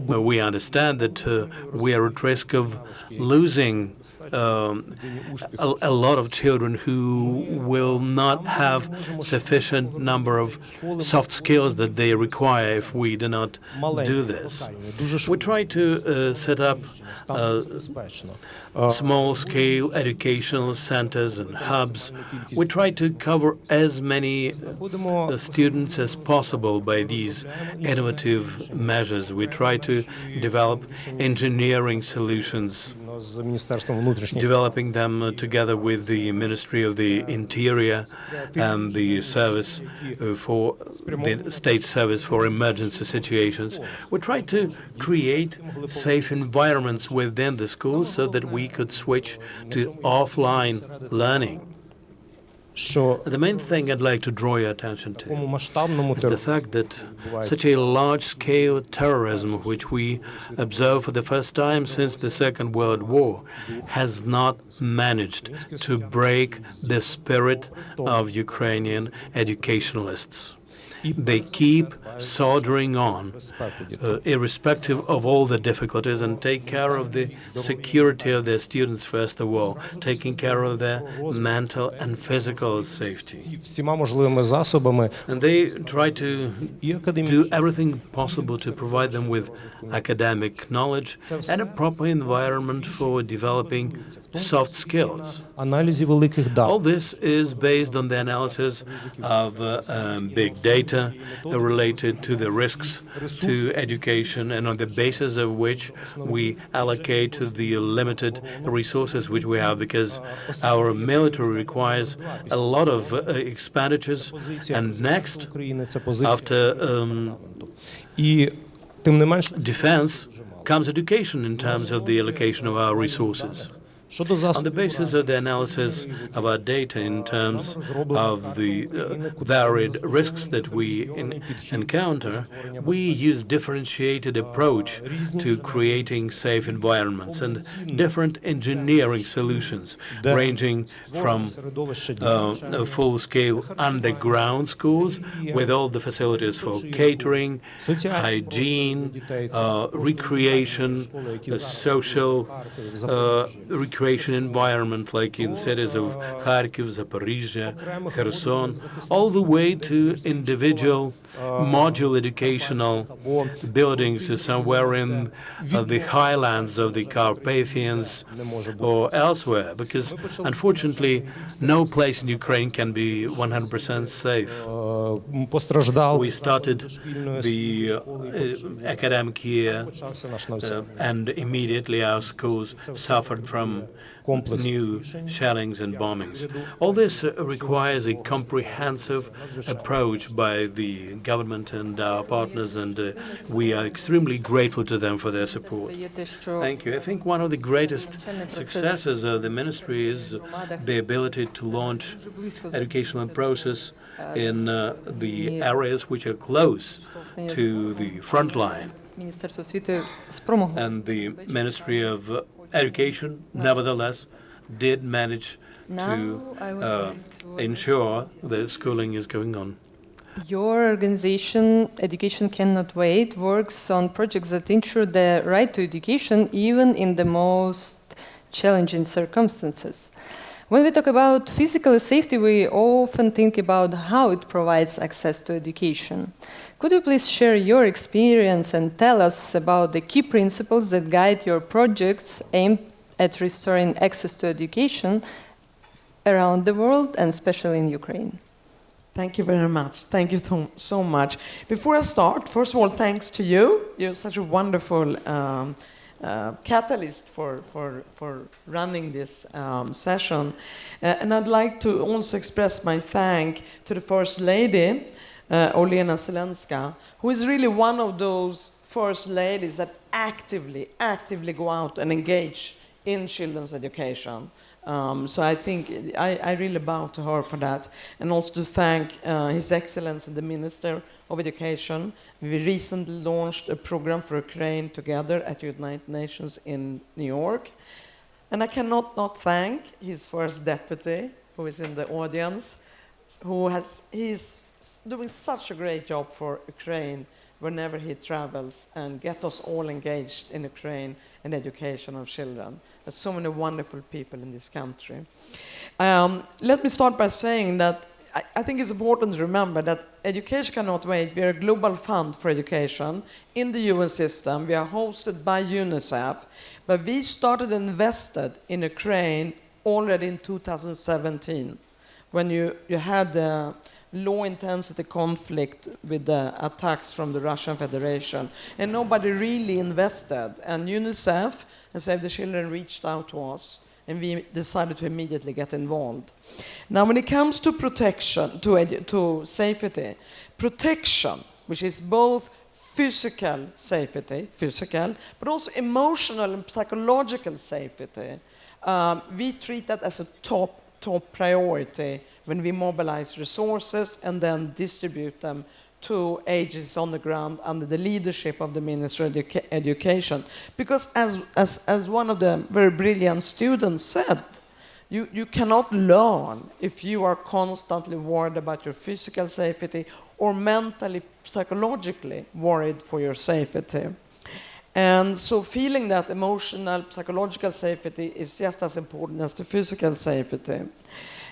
But we understand that we are at risk of losing a lot of children who will not have sufficient number of soft skills that they require if we do not do this. We try to set up small-scale educational centers and hubs. We try to cover as many students as possible by these innovative measures. We try to develop engineering solutions, developing them together with the Ministry of the Interior and the Service for the State Service for Emergency Situations. We try to create safe environments within the schools so that we could switch to offline learning. The main thing I'd like to draw your attention to is the fact that such a large-scale terrorism, which we observe for the first time since the Second World War, has not managed to break the spirit of Ukrainian educationalists. They keep soldiering on, irrespective of all the difficulties, and take care of the security of their students first of all, taking care of their mental and physical safety. And they try to do everything possible to provide them with academic knowledge and a proper environment for developing soft skills. All this is based on the analysis of big data related to the risks to education, and on the basis of which we allocate the limited resources which we have, because our military requires a lot of expenditures, and next, after defense, comes education in terms of the allocation of our resources. On the basis of the analysis of our data in terms of the varied risks that we encounter, we use differentiated approach to creating safe environments and different engineering solutions, ranging from full-scale underground schools with all the facilities for catering, hygiene, recreation, social recreation environment, like in cities of Kharkiv, Zaporizhia, Kherson, all the way to individual module educational buildings somewhere in the highlands of the Carpathians or elsewhere, because unfortunately no place in Ukraine can be 100% safe. We started the academic year and immediately our schools suffered from new shellings and bombings. All this requires a comprehensive approach by the government and our partners, and we are extremely grateful to them for their support. Thank you. I think one of the greatest successes of the ministry is the ability to launch educational process in the areas which are close to the front line. And the Ministry of Education, nevertheless, did manage to ensure that schooling is going on. Your organization, Education Cannot Wait, works on projects that ensure the right to education even in the most challenging circumstances. When we talk about physical safety, we often think about how it provides access to education. Could you please share your experience and tell us about the key principles that guide your projects aimed at restoring access to education around the world and especially in Ukraine? Thank you very much. Thank you so much. Before I start, first of all, thanks to you. You're such a wonderful catalyst for running this session. And I'd like to also express my thank to the First Lady, Olena Zelenska, who is really one of those First Ladies that actively go out and engage in children's education. So I think I really bow to her for that. And also to thank His Excellency the Minister of Education. We recently launched a program for Ukraine together at United Nations in New York. And I cannot not thank his first deputy, who is in the audience, he's doing such a great job for Ukraine whenever he travels and get us all engaged in Ukraine and education of children. There's so many wonderful people in this country. Let me start by saying that I think it's important to remember that Education Cannot Wait. We are a global fund for education in the UN system. We are hosted by UNICEF, but we started and invested in Ukraine already in 2017, when you had the low-intensity conflict with the attacks from the Russian Federation, and nobody really invested. And UNICEF and Save the Children reached out to us, and we decided to immediately get involved. Now, when it comes to protection, to safety, protection, which is both physical safety, but also emotional and psychological safety, we treat that as a top priority when we mobilize resources and then distribute them to agencies on the ground under the leadership of the Ministry of Education. Because as one of the very brilliant students said, you cannot learn if you are constantly worried about your physical safety or mentally, psychologically worried for your safety. And so feeling that emotional, psychological safety is just as important as the physical safety,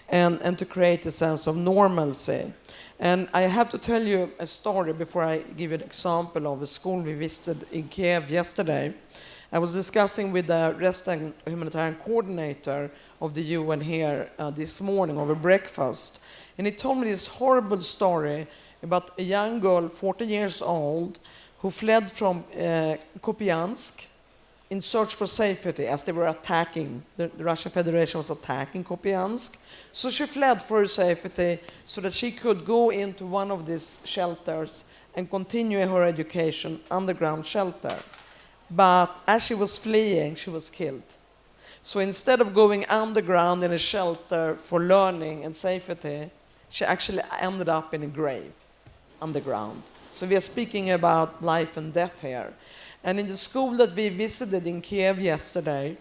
and to create a sense of normalcy. And I have to tell you a story before I give you an example of a school we visited in Kiev yesterday. I was discussing with the resident humanitarian coordinator of the UN here this morning over breakfast. And he told me this horrible story about a young girl, 14 years old, who fled from Kupiansk in search for safety as they were attacking. The Russian Federation was attacking Kupiansk. So she fled for her safety so that she could go into one of these shelters and continue her education, underground shelter. But as she was fleeing, she was killed. So instead of going underground in a shelter for learning and safety, she actually ended up in a grave underground. So we are speaking about life and death here. And in the school that we visited in Kiev yesterday,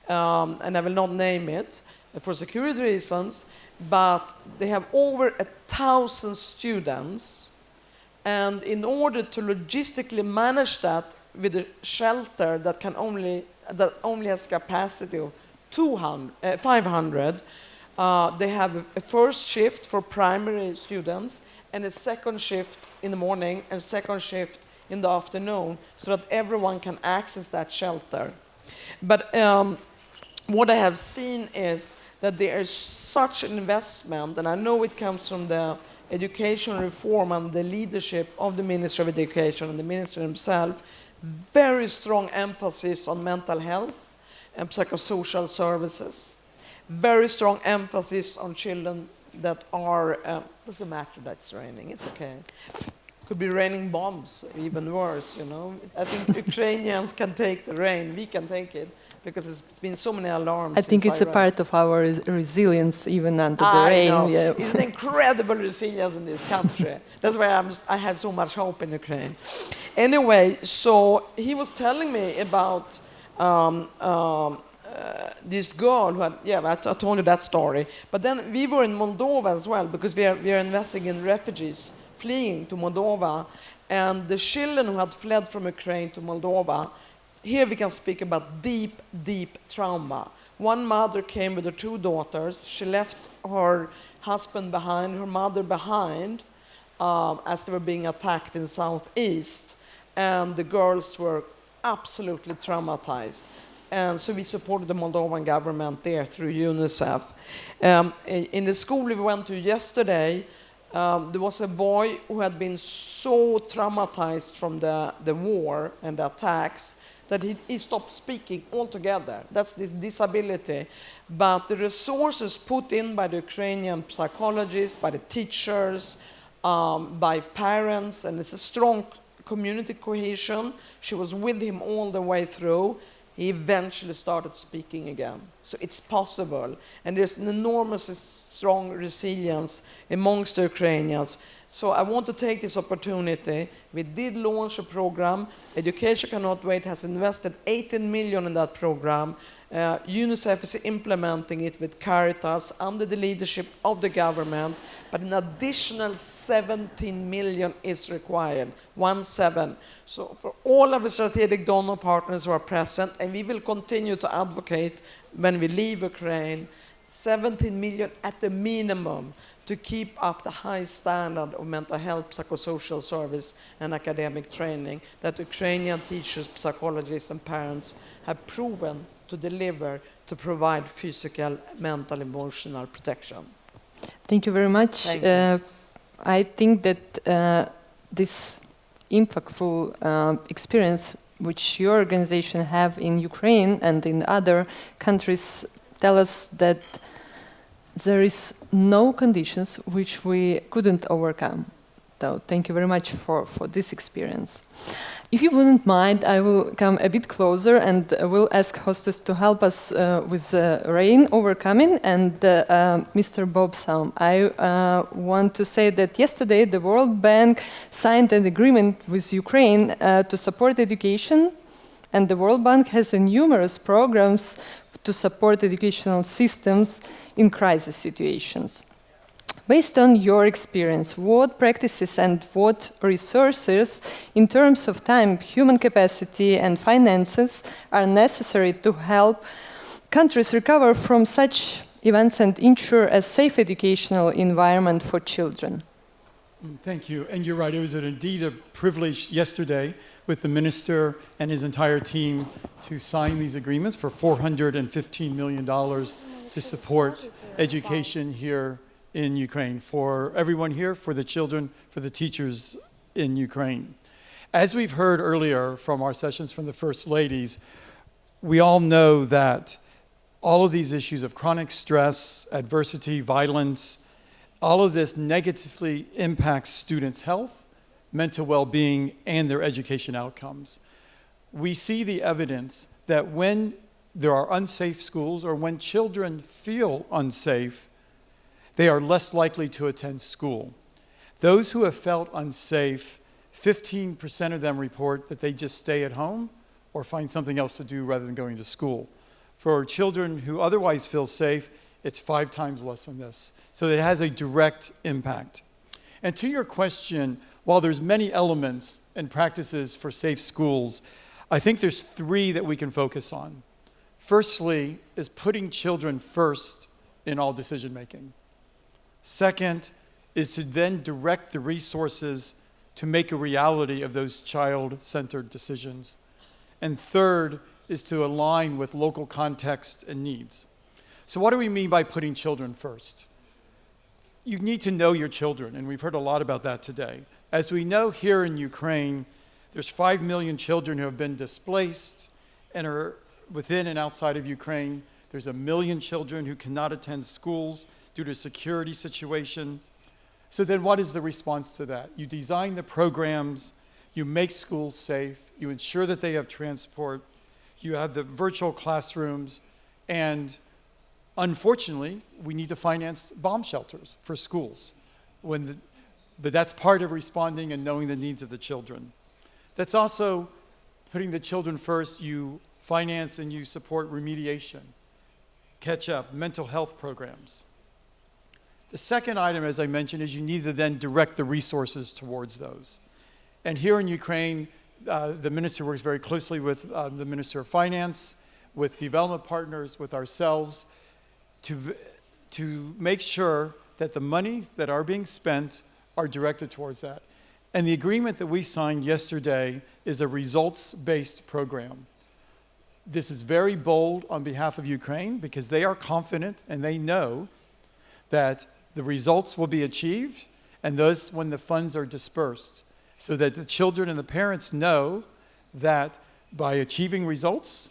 and I will not name it for security reasons, but they have over 1,000 students. And in order to logistically manage that with a shelter that only has capacity of 500, they have a first shift for primary students and a second shift in the morning and second shift in the afternoon, so that everyone can access that shelter. But what I have seen is that there is such an investment, and I know it comes from the education reform and the leadership of the Ministry of Education and the Minister himself, very strong emphasis on mental health and psychosocial services, very strong emphasis on children that are, what's the matter? That's raining, it's okay. Could be raining bombs, even worse, you know. I think Ukrainians can take the rain, we can take it, because it's been so many alarms. I think it's a part of our resilience, even under the rain. Know. Yeah. It's an incredible resilience in this country. That's why I have so much hope in Ukraine. Anyway, so he was telling me about this girl who had, I told you that story. But then we were in Moldova as well, because we are investing in refugees fleeing to Moldova, and the children who had fled from Ukraine to Moldova, here we can speak about deep, deep trauma. One mother came with her 2 daughters. She left her husband behind, her mother behind, as they were being attacked in southeast, and the girls were absolutely traumatized. And so we supported the Moldovan government there through UNICEF. In the school we went to yesterday, there was a boy who had been so traumatized from the war and the attacks that he stopped speaking altogether. That's this disability. But the resources put in by the Ukrainian psychologists, by the teachers, by parents, and it's a strong community cohesion. She was with him all the way through. He eventually started speaking again. So it's possible. And there's an enormous strong resilience amongst the Ukrainians. So I want to take this opportunity. We did launch a program. Education Cannot Wait has invested 18 million in that program. UNICEF is implementing it with Caritas under the leadership of the government, but an additional 17 million is required, 17. So for all of the strategic donor partners who are present, and we will continue to advocate when we leave Ukraine, 17 million at the minimum to keep up the high standard of mental health, psychosocial service, and academic training that Ukrainian teachers, psychologists, and parents have proven to deliver to provide physical, mental, emotional protection. Thank you very much. I think that this impactful experience which your organization have in Ukraine and in other countries tell us that there is no conditions which we couldn't overcome. So thank you very much for this experience. If you wouldn't mind, I will come a bit closer and will ask hostess to help us with rain overcoming and Mr. Bob Salm. I want to say that yesterday the World Bank signed an agreement with Ukraine to support education, and the World Bank has numerous programs to support educational systems in crisis situations. Based on your experience, what practices and what resources in terms of time, human capacity and finances are necessary to help countries recover from such events and ensure a safe educational environment for children? Thank you. And you're right, it was indeed a privilege yesterday with the minister and his entire team to sign these agreements for $415 million to support education here in Ukraine, for everyone here, for the children, for the teachers in Ukraine. As we've heard earlier from our sessions from the First Ladies, we all know that all of these issues of chronic stress, adversity, violence, all of this negatively impacts students' health, mental well-being, and their education outcomes. We see the evidence that when there are unsafe schools or when children feel unsafe, they are less likely to attend school. Those who have felt unsafe, 15% of them report that they just stay at home or find something else to do rather than going to school. For children who otherwise feel safe, it's 5 times less than this. So it has a direct impact. And to your question, while there's many elements and practices for safe schools, I think there's 3 that we can focus on. Firstly is putting children first in all decision making. Second is to then direct the resources to make a reality of those child-centered decisions. And third is to align with local context and needs. So what do we mean by putting children first? You need to know your children, and we've heard a lot about that today. As we know here in Ukraine, there's 5 million children who have been displaced and are within and outside of Ukraine. There's 1 million children who cannot attend schools due to security situation. So then what is the response to that? You design the programs, you make schools safe, you ensure that they have transport, you have the virtual classrooms, and unfortunately, we need to finance bomb shelters for schools. But that's part of responding and knowing the needs of the children. That's also putting the children first. You finance and you support remediation, catch up, mental health programs. The second item, as I mentioned, is you need to then direct the resources towards those. And here in Ukraine, the minister works very closely with the Minister of Finance, with development partners, with ourselves, to make sure that the monies that are being spent are directed towards that. And the agreement that we signed yesterday is a results-based program. This is very bold on behalf of Ukraine because they are confident and they know that the results will be achieved, and thus when the funds are dispersed, so that the children and the parents know that by achieving results,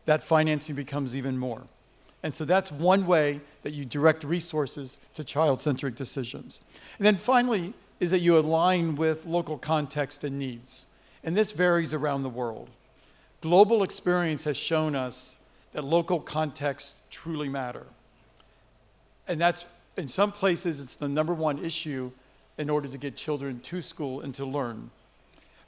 that financing becomes even more. And so that's one way that you direct resources to child-centric decisions. And then finally is that you align with local context and needs. And this varies around the world. Global experience has shown us that local contexts truly matter. And that's, in some places, it's the #1 issue in order to get children to school and to learn.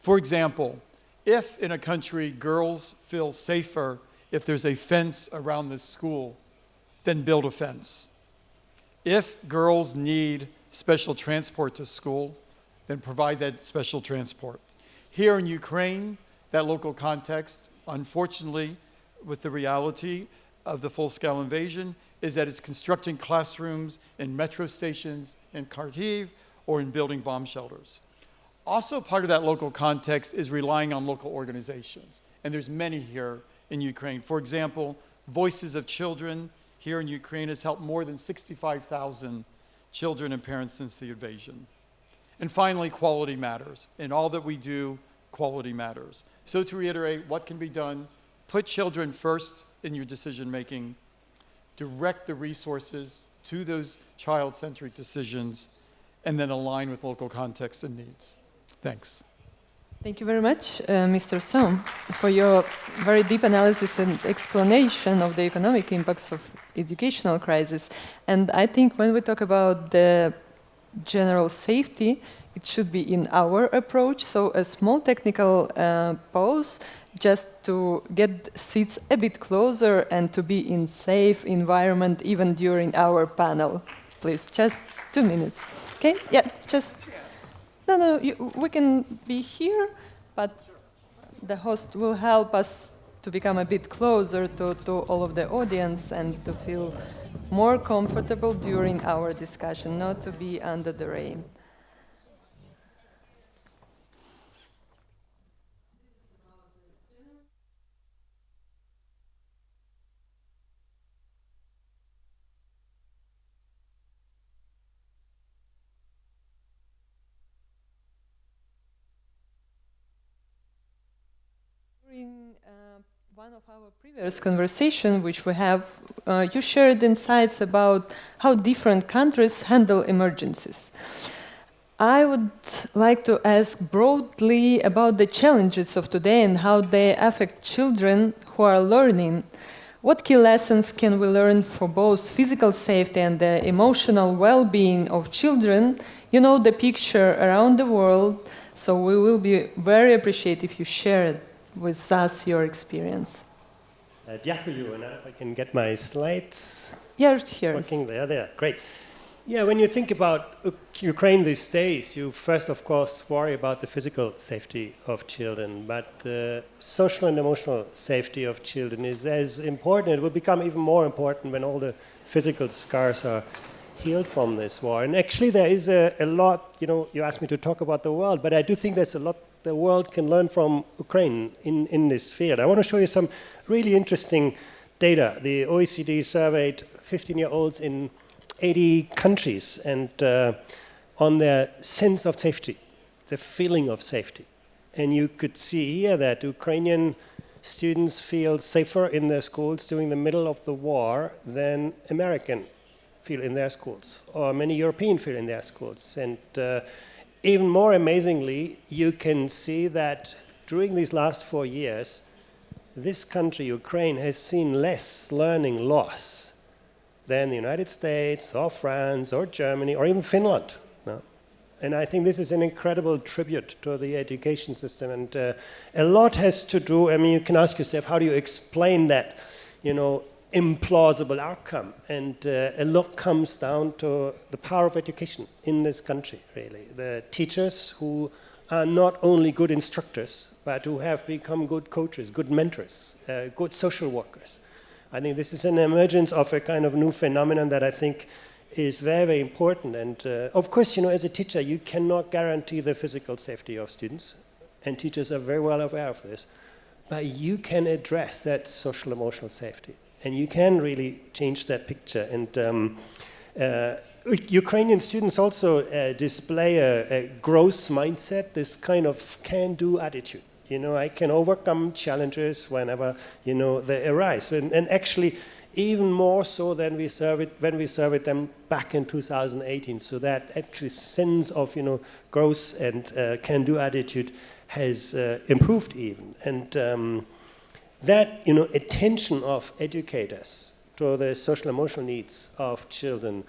For example, if in a country girls feel safer if there's a fence around the school, then build a fence. If girls need special transport to school, then provide that special transport. Here in Ukraine, that local context, unfortunately, with the reality of the full-scale invasion, is that it's constructing classrooms in metro stations in Kharkiv or in building bomb shelters. Also part of that local context is relying on local organizations, and there's many here in Ukraine. For example, Voices of Children here in Ukraine has helped more than 65,000 children and parents since the invasion. And finally, quality matters. In all that we do, quality matters. So to reiterate, what can be done? Put children first in your decision-making. Direct the resources to those child-centric decisions, and then align with local context and needs. Thanks. Thank you very much, Mr. Song, for your very deep analysis and explanation of the economic impacts of educational crisis. And I think when we talk about the general safety, it should be in our approach. So a small technical pause just to get seats a bit closer and to be in safe environment even during our panel. Please, just 2 minutes. Okay? Yeah, just... No, we can be here, but the host will help us to become a bit closer to all of the audience and to feel more comfortable during our discussion, not to be under the rain. During one of our previous conversations, which we have, you shared insights about how different countries handle emergencies. I would like to ask broadly about the challenges of today and how they affect children who are learning. What key lessons can we learn for both physical safety and the emotional well-being of children? You know the picture around the world, so we will be very appreciative if you share it with us your experience. Дякую, and if I can get my slides. Yeah, here. Working there, great. Yeah, when you think about Ukraine these days, you first, of course, worry about the physical safety of children, but the social and emotional safety of children is as important. It will become even more important when all the physical scars are healed from this war. And actually there is a lot, you asked me to talk about the world, but I do think there's a lot the world can learn from Ukraine in this field. I want to show you some really interesting data. The OECD surveyed 15-year-olds in 80 countries and on their sense of safety, the feeling of safety. And you could see here that Ukrainian students feel safer in their schools during the middle of the war than American feel in their schools, or many European feel in their schools. And even more amazingly, you can see that during these last 4 years, this country, Ukraine, has seen less learning loss than the United States, or France, or Germany, or even Finland. No? And I think this is an incredible tribute to the education system. And a lot has to do, I mean, you can ask yourself, how do you explain that? implausible outcome. And a lot comes down to the power of education in this country, really. The teachers who are not only good instructors, but who have become good coaches, good mentors, good social workers. I think this is an emergence of a kind of new phenomenon that I think is very, very important. And of course, you know, as a teacher, you cannot guarantee the physical safety of students, and teachers are very well aware of this. But you can address that social emotional safety, and you can really change that picture. And Ukrainian students also display a growth mindset, this kind of can-do attitude. You know, I can overcome challenges whenever, you know, they arise. And actually, even more so than when we surveyed them back in 2018. So that actually sense of, you know, growth and can-do attitude has improved even. And that, you know, attention of educators to the social emotional needs of children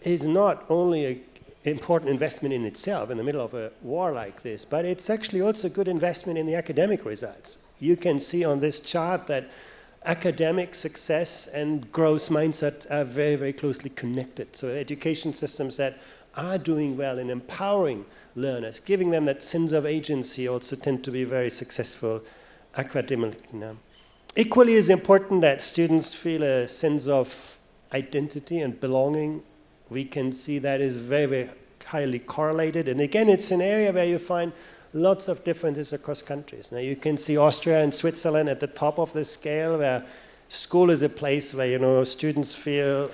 is not only an important investment in itself in the middle of a war like this, but it's actually also a good investment in the academic results. You can see on this chart that academic success and growth mindset are very, very closely connected. So education systems that are doing well in empowering learners, giving them that sense of agency, also tend to be very successful academically. Equally is important that students feel a sense of identity and belonging. We can see that is very, very highly correlated. And again, it's an area where you find lots of differences across countries. Now you can see Austria and Switzerland at the top of the scale, where school is a place where, you know, students feel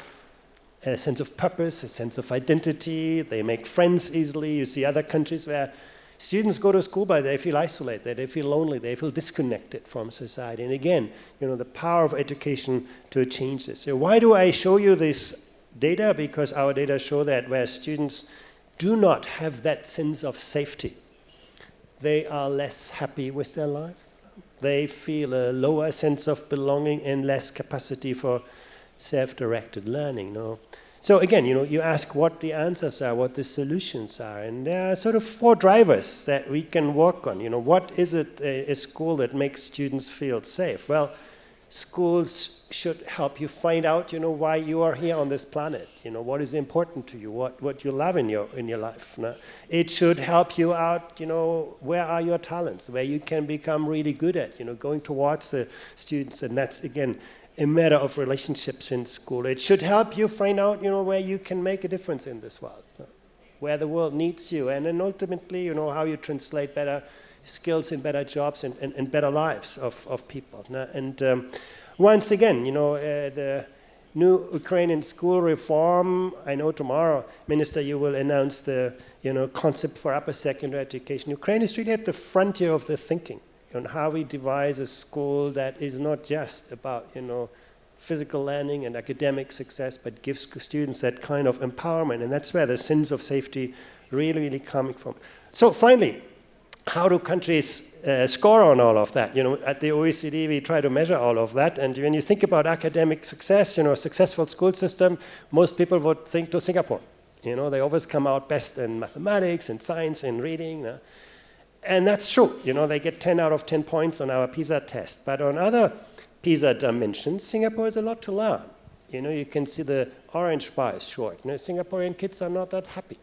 a sense of purpose, a sense of identity, they make friends easily. You see other countries where students go to school, but they feel isolated, they feel lonely, they feel disconnected from society. And again, you know, the power of education to change this. So why do I show you this data? Because our data show that where students do not have that sense of safety, they are less happy with their life. They feel a lower sense of belonging and less capacity for self-directed learning. No? So again, you know, you ask what the answers are, what the solutions are, and there are sort of 4 drivers that we can work on. You know, what is it a school that makes students feel safe? Well, schools should help you find out, you know, why you are here on this planet. You know, what is important to you, what you love in your life. No? It should help you out, you know, where are your talents, where you can become really good at, you know, going towards the students. And that's, again, a matter of relationships in school. It should help you find out, you know, where you can make a difference in this world, where the world needs you, and then ultimately, you know, how you translate better skills in better jobs and better lives of people. And once again, you know, the new Ukrainian school reform, I know tomorrow, Minister, you will announce the, you know, concept for upper secondary education. Ukraine is really at the frontier of the thinking on how we devise a school that is not just about, you know, physical learning and academic success, but gives students that kind of empowerment. And that's where the sense of safety really, really coming from. So finally, how do countries score on all of that? You know, at the OECD, we try to measure all of that. And when you think about academic success, you know, a successful school system, most people would think to Singapore. You know, they always come out best in mathematics and science and reading. And that's true. You know, they get 10 out of 10 points on our PISA test. But on other PISA dimensions, Singapore has a lot to learn. You know, you can see the orange bar is short. You know, Singaporean kids are not that happy.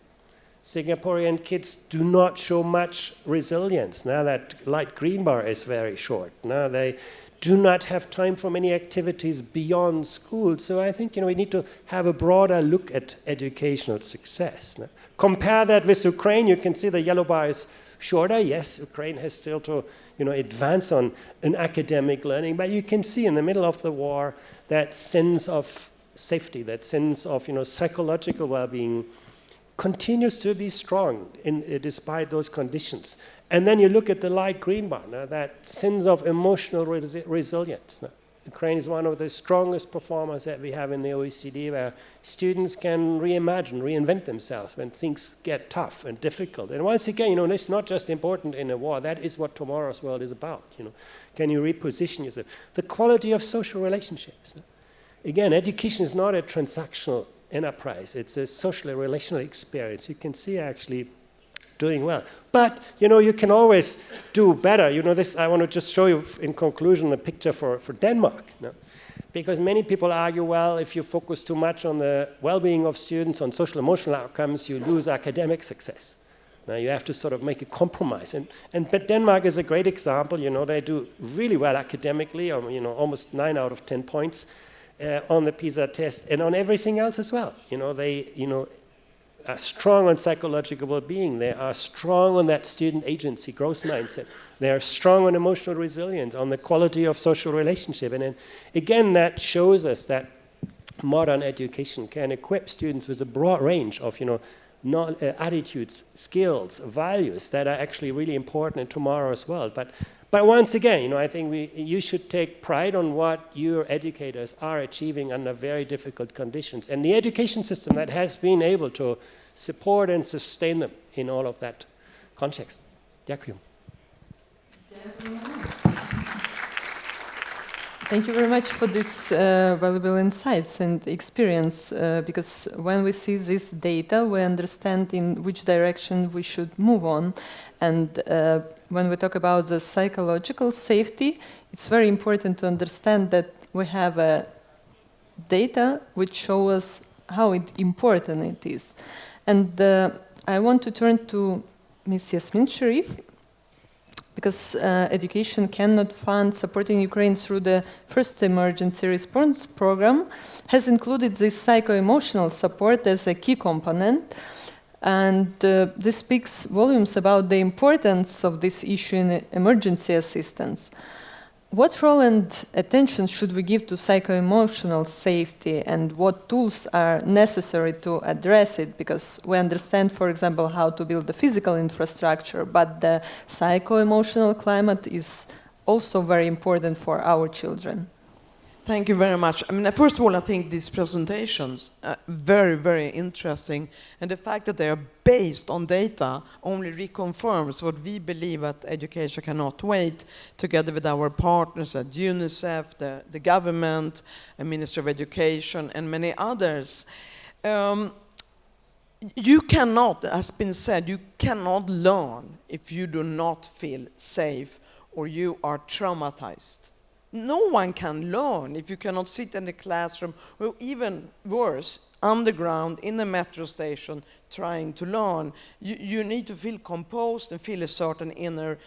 Singaporean kids do not show much resilience. Now that light green bar is very short. Now they do not have time for many activities beyond school. So I think, you know, we need to have a broader look at educational success. Now, compare that with Ukraine. You can see the yellow bar is shorter. Yes, Ukraine has still to, you know, advance on an academic learning, but you can see in the middle of the war that sense of safety, that sense of, you know, psychological well-being continues to be strong despite those conditions. And then you look at the light green bar, that sense of emotional resilience. Ukraine is one of the strongest performers that we have in the OECD, where students can reimagine, reinvent themselves when things get tough and difficult. And once again, you know, it's not just important in a war. That is what tomorrow's world is about. You know, can you reposition yourself? The quality of social relationships. Again, education is not a transactional enterprise. It's a socially relational experience. You can see actually doing well. But, you know, you can always do better. You know, this, I want to just show you in conclusion a picture for Denmark. No? Because many people argue, well, if you focus too much on the well-being of students, on social emotional outcomes, you lose academic success. Now you have to sort of make a compromise. But Denmark is a great example. You know, they do really well academically, you know, almost 9 out of 10 points on the PISA test and on everything else as well. You know, they, you know, are strong on psychological well-being. They are strong on that student agency, growth mindset. They are strong on emotional resilience, on the quality of social relationship. And then, again, that shows us that modern education can equip students with a broad range of, you know, attitudes, skills, values that are actually really important in tomorrow's world. But once again, you know, I think you should take pride on what your educators are achieving under very difficult conditions. And the education system that has been able to support and sustain them in all of that context. Ďakujem. Thank you very much for this valuable insights and experience, because when we see this data, we understand in which direction we should move on. And when we talk about the psychological safety, it's very important to understand that we have data which show us how important it is. And I want to turn to Ms. Yasmin Sharif, because education cannot fund supporting Ukraine through the first emergency response program, has included this psycho-emotional support as a key component. And this speaks volumes about the importance of this issue in emergency assistance. What role and attention should we give to psycho-emotional safety, and what tools are necessary to address it? Because we understand, for example, how to build the physical infrastructure, but the psycho-emotional climate is also very important for our children. Thank you very much. I mean, first of all, I think these presentations are very, very interesting. And the fact that they are based on data only reconfirms what we believe at Education Cannot Wait, together with our partners at UNICEF, the government, the Ministry of Education, and many others. You cannot, as has been said, you cannot learn if you do not feel safe or you are traumatized. No one can learn if you cannot sit in the classroom, or even worse, underground in a metro station trying to learn. You need to feel composed and feel a certain inner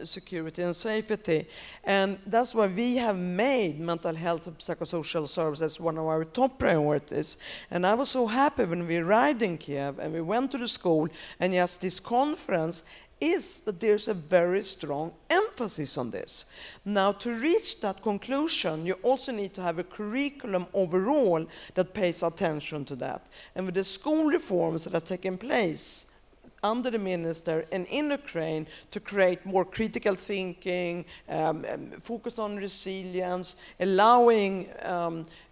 security and safety. And that's why we have made mental health and psychosocial services one of our top priorities. And I was so happy when we arrived in Kiev and we went to the school, and yes, this conference is that there's a very strong emphasis on this. Now, to reach that conclusion, you also need to have a curriculum overall that pays attention to that. And with the school reforms that have taken place under the minister and in Ukraine to create more critical thinking, focus on resilience, allowing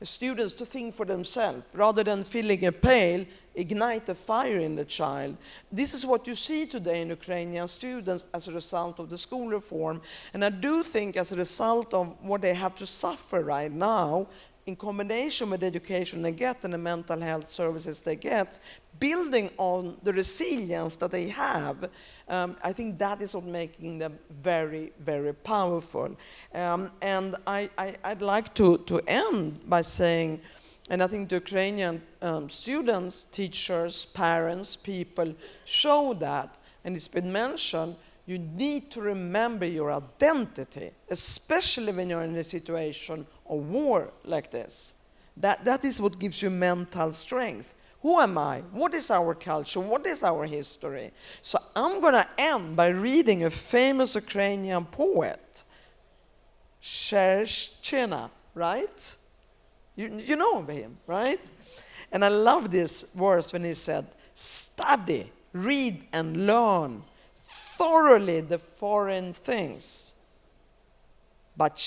students to think for themselves rather than filling a pail, ignite a fire in the child. This is what you see today in Ukrainian students as a result of the school reform. And I do think as a result of what they have to suffer right now, in combination with the education they get and the mental health services they get, building on the resilience that they have, I think that is what making them very, very powerful. And I'd like to end by saying, and I think the Ukrainian students, teachers, parents, people show that, and it's been mentioned, you need to remember your identity, especially when you're in a situation of war like this. That is what gives you mental strength. Who am I? What is our culture? What is our history? So I'm going to end by reading a famous Ukrainian poet, Schleicher, right? You know him, right? And I love this verse when he said, study, read and learn thoroughly the foreign things, but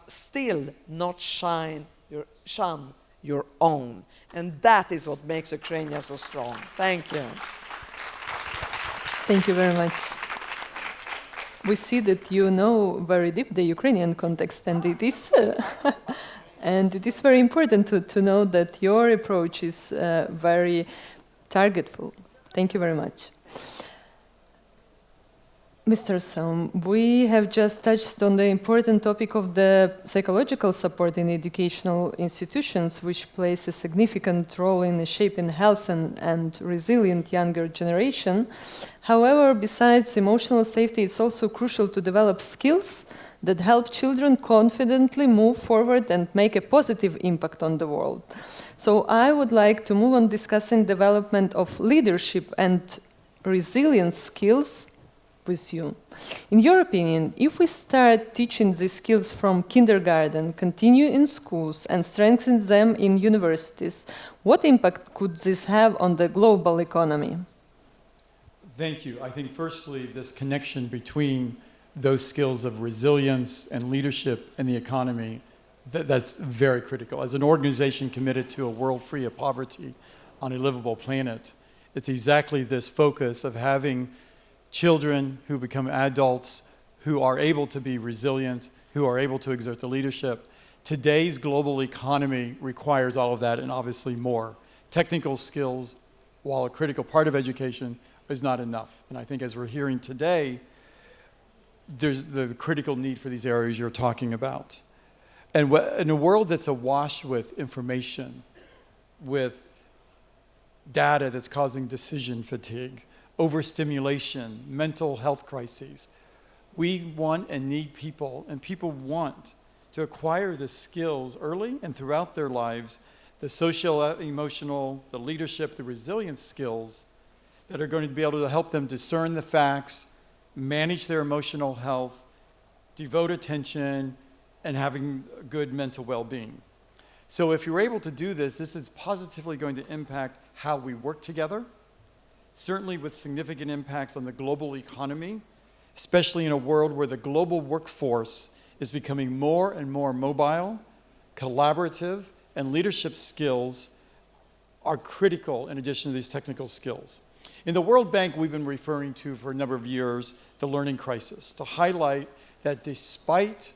still not shun your own. And that is what makes Ukraine so strong. Thank you. Thank you very much. We see that you know very deep the Ukrainian context, and it is and it is very important to know that your approach is very targetful. Thank you very much. Mr. Selm, we have just touched on the important topic of the psychological support in educational institutions, which plays a significant role in shaping health and resilient younger generation. However, besides emotional safety, it's also crucial to develop skills that help children confidently move forward and make a positive impact on the world. So I would like to move on discussing development of leadership and resilience skills with you. In your opinion, if we start teaching these skills from kindergarten, continue in schools, and strengthen them in universities, what impact could this have on the global economy? Thank you. I think firstly, this connection between those skills of resilience and leadership in the economy, that's very critical. As an organization committed to a world free of poverty on a livable planet, it's exactly this focus of having children who become adults who are able to be resilient, who are able to exert the leadership. Today's global economy requires all of that and obviously more. Technical skills, while a critical part of education, is not enough. And I think as we're hearing today, there's the critical need for these areas you're talking about. And in a world that's awash with information, with data that's causing decision fatigue, overstimulation, mental health crises, we want and need people, and people want to acquire the skills early and throughout their lives, the social, emotional, the leadership, the resilience skills that are going to be able to help them discern the facts, manage their emotional health, devote attention, and having good mental well-being. So if you're able to do this, this is positively going to impact how we work together, certainly with significant impacts on the global economy, especially in a world where the global workforce is becoming more and more mobile, collaborative, and leadership skills are critical in addition to these technical skills. In the World Bank, we've been referring to for a number of years the learning crisis to highlight that despite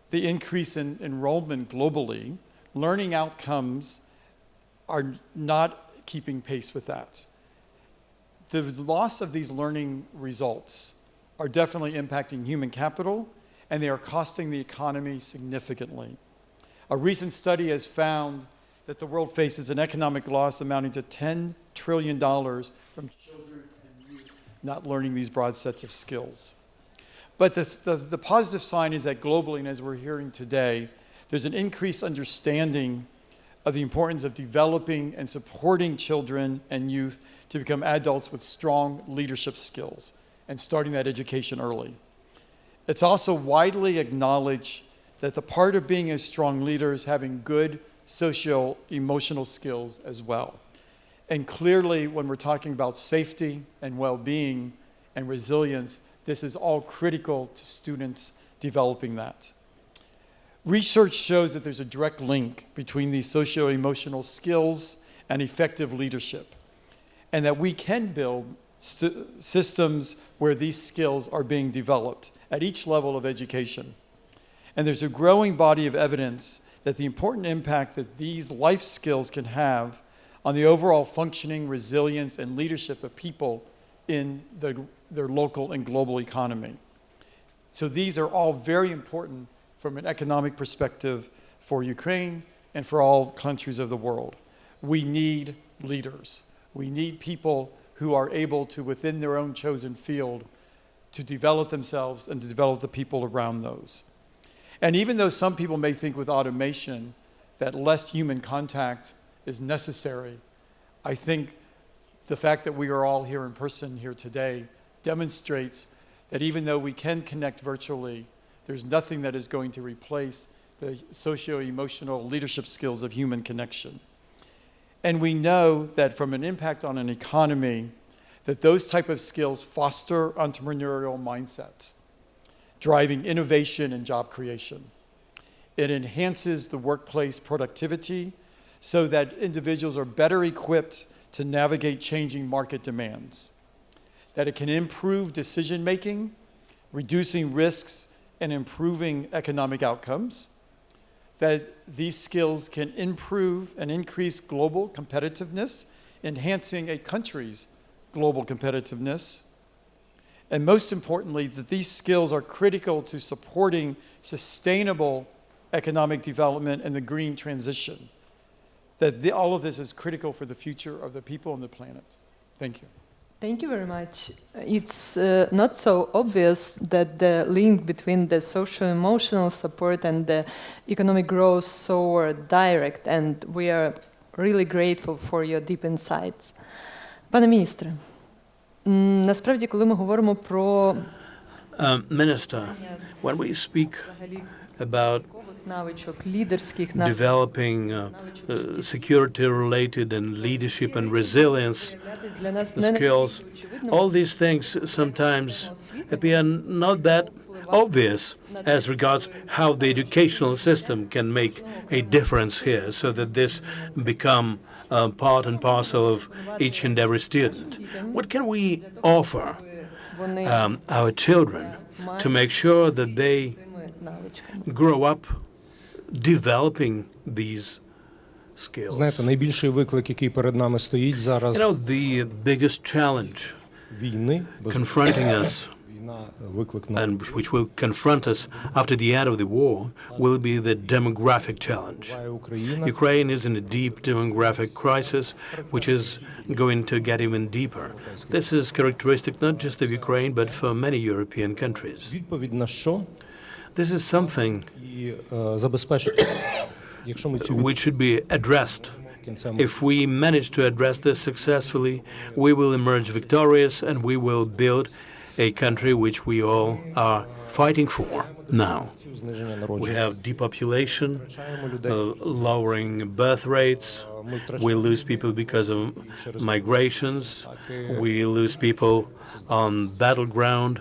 the increase in enrollment globally, learning outcomes are not keeping pace with that. The loss of these learning results are definitely impacting human capital, and they are costing the economy significantly. A recent study has found that the world faces an economic loss amounting to $10 trillion from children and youth not learning these broad sets of skills. But the positive sign is that globally, and as we're hearing today, there's an increased understanding of the importance of developing and supporting children and youth to become adults with strong leadership skills and starting that education early. It's also widely acknowledged that the part of being a strong leader is having good social, emotional skills as well. And clearly, when we're talking about safety and well-being and resilience, this is all critical to students developing that. Research shows that there's a direct link between these socio-emotional skills and effective leadership, and that we can build systems where these skills are being developed at each level of education. And there's a growing body of evidence that the important impact that these life skills can have on the overall functioning, resilience, and leadership of people in their local and global economy. So these are all very important from an economic perspective for Ukraine and for all countries of the world. We need leaders. We need people who are able to, within their own chosen field, to develop themselves and to develop the people around those. And even though some people may think with automation that less human contact is necessary, I think the fact that we are all here in person here today demonstrates that even though we can connect virtually, there's nothing that is going to replace the socio-emotional leadership skills of human connection. And we know that from an impact on an economy, that those type of skills foster entrepreneurial mindsets, driving innovation and job creation. It enhances the workplace productivity so that individuals are better equipped to navigate changing market demands. That it can improve decision-making, reducing risks and improving economic outcomes. That these skills can improve and increase global competitiveness, enhancing a country's global competitiveness. And most importantly, that these skills are critical to supporting sustainable economic development and the green transition. That all of this is critical for the future of the people and the planet. Thank you. Thank you very much. It's not so obvious that the link between the social-emotional support and the economic growth so direct, and we are really grateful for your deep insights. Пане міністре, насправді, коли ми говоримо про Minister, when we speak about developing security-related and leadership and resilience skills, all these things sometimes appear not that obvious as regards how the educational system can make a difference here, so that this become part and parcel of each and every student. What can we offer our children to make sure that they grow up developing these skills? Знаєте, найбільший виклик, який перед нами стоїть зараз, the biggest challenge confronting us, and which will confront us after the end of the war, will be the demographic challenge. Ukraine is in a deep demographic crisis, which is going to get even deeper. This is characteristic not just of Ukraine, but for many European countries. This is something which should be addressed. If we manage to address this successfully, we will emerge victorious and we will build a country which we all are fighting for now. We have depopulation, lowering birth rates, we lose people because of migrations, we lose people on battleground,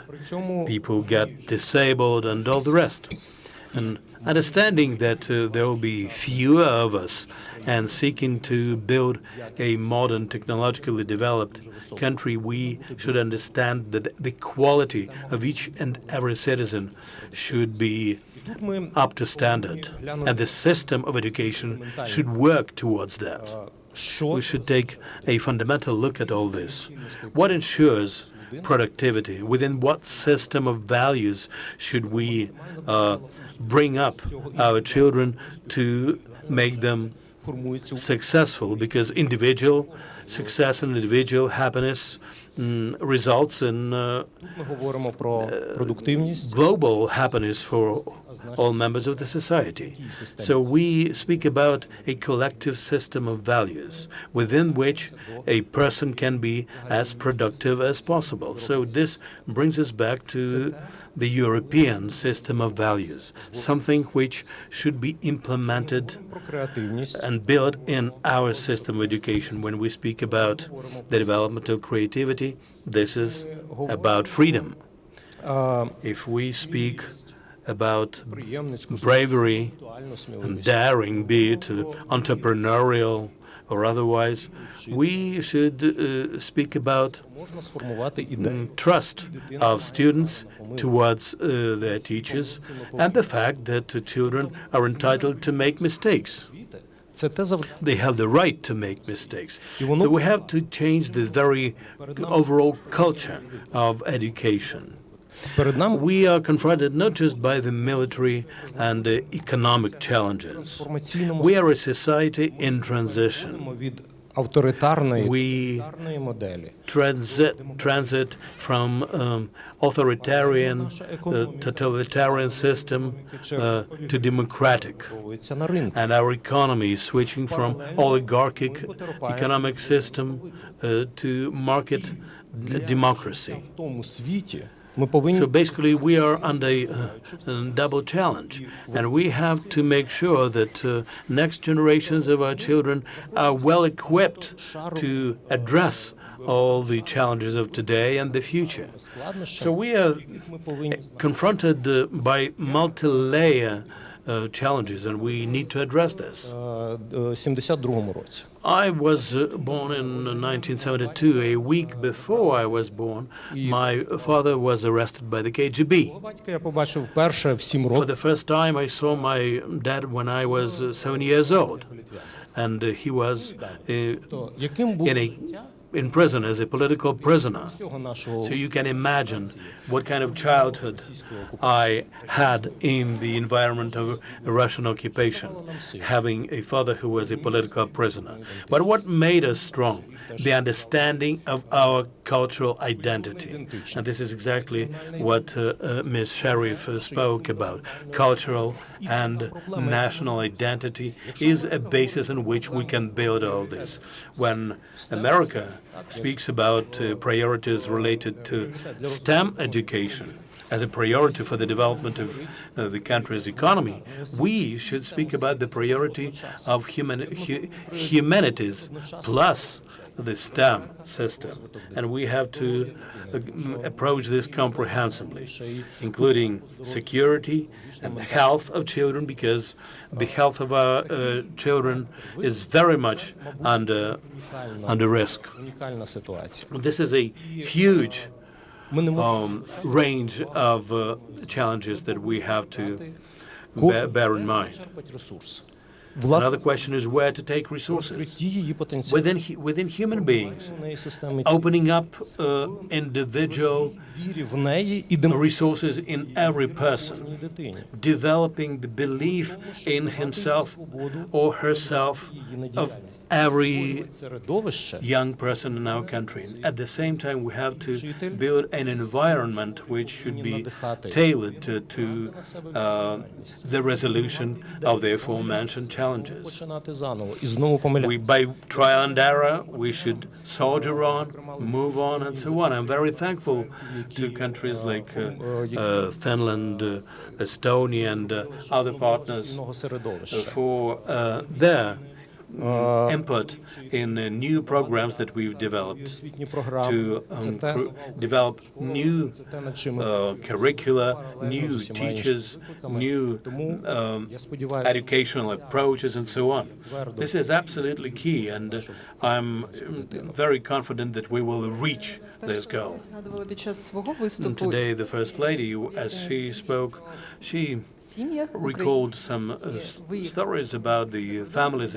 people get disabled and all the rest. And understanding that there will be fewer of us and seeking to build a modern, technologically developed country, we should understand that the quality of each and every citizen should be up to standard, and the system of education should work towards that. We should take a fundamental look at all this. What ensures productivity? Within what system of values should we bring up our children to make them successful? Because individual success and individual happiness results in global happiness for all members of the society. So we speak about a collective system of values within which a person can be as productive as possible. So this brings us back to the European system of values, something which should be implemented and built in our system of education. When we speak about the development of creativity, this is about freedom. If we speak about bravery and daring, be it entrepreneurial or otherwise, we should speak about trust of students towards their teachers and the fact that children are entitled to make mistakes. They have the right to make mistakes. So we have to change the very overall culture of education. We are confronted not just by the military and economic challenges. We are a society in transition. We transit from authoritarian, totalitarian system to democratic. And our economy is switching from oligarchic economic system to market democracy. So basically, we are under a double challenge, and we have to make sure that next generations of our children are well equipped to address all the challenges of today and the future. So we are confronted by multi-layer challenges, and we need to address this. I was born in 1972. A week before I was born, my father was arrested by the KGB. For the first time, I saw my dad when I was 7 years old, and he was in a in prison as a political prisoner. So you can imagine what kind of childhood I had in the environment of Russian occupation, having a father who was a political prisoner. But what made us strong? The understanding of our cultural identity. And this is exactly what Ms. Sharif spoke about. Cultural and national identity is a basis on which we can build all this. When America speaks about priorities related to STEM education as a priority for the development of the country's economy, we should speak about the priority of humanities plus the STEM system. And we have to approach this comprehensively, including security and the health of children, because the health of our children is very much under risk. This is a huge range of challenges that we have to bear in mind. Another question is where to take resources within human beings, opening up individual resources in every person, developing the belief in himself or herself of every young person in our country. At the same time, we have to build an environment which should be tailored to the resolution of the aforementioned challenges. By trial and error, we should soldier on, move on, and so on. I'm very thankful to countries like Finland, Estonia, and other partners for their input in new programs that we've developed to develop new curricula, new teachers, new educational approaches, and so on. This is absolutely key, and I'm very confident that we will reach this goal. And today, the First Lady, as she spoke, she recalled some stories about the families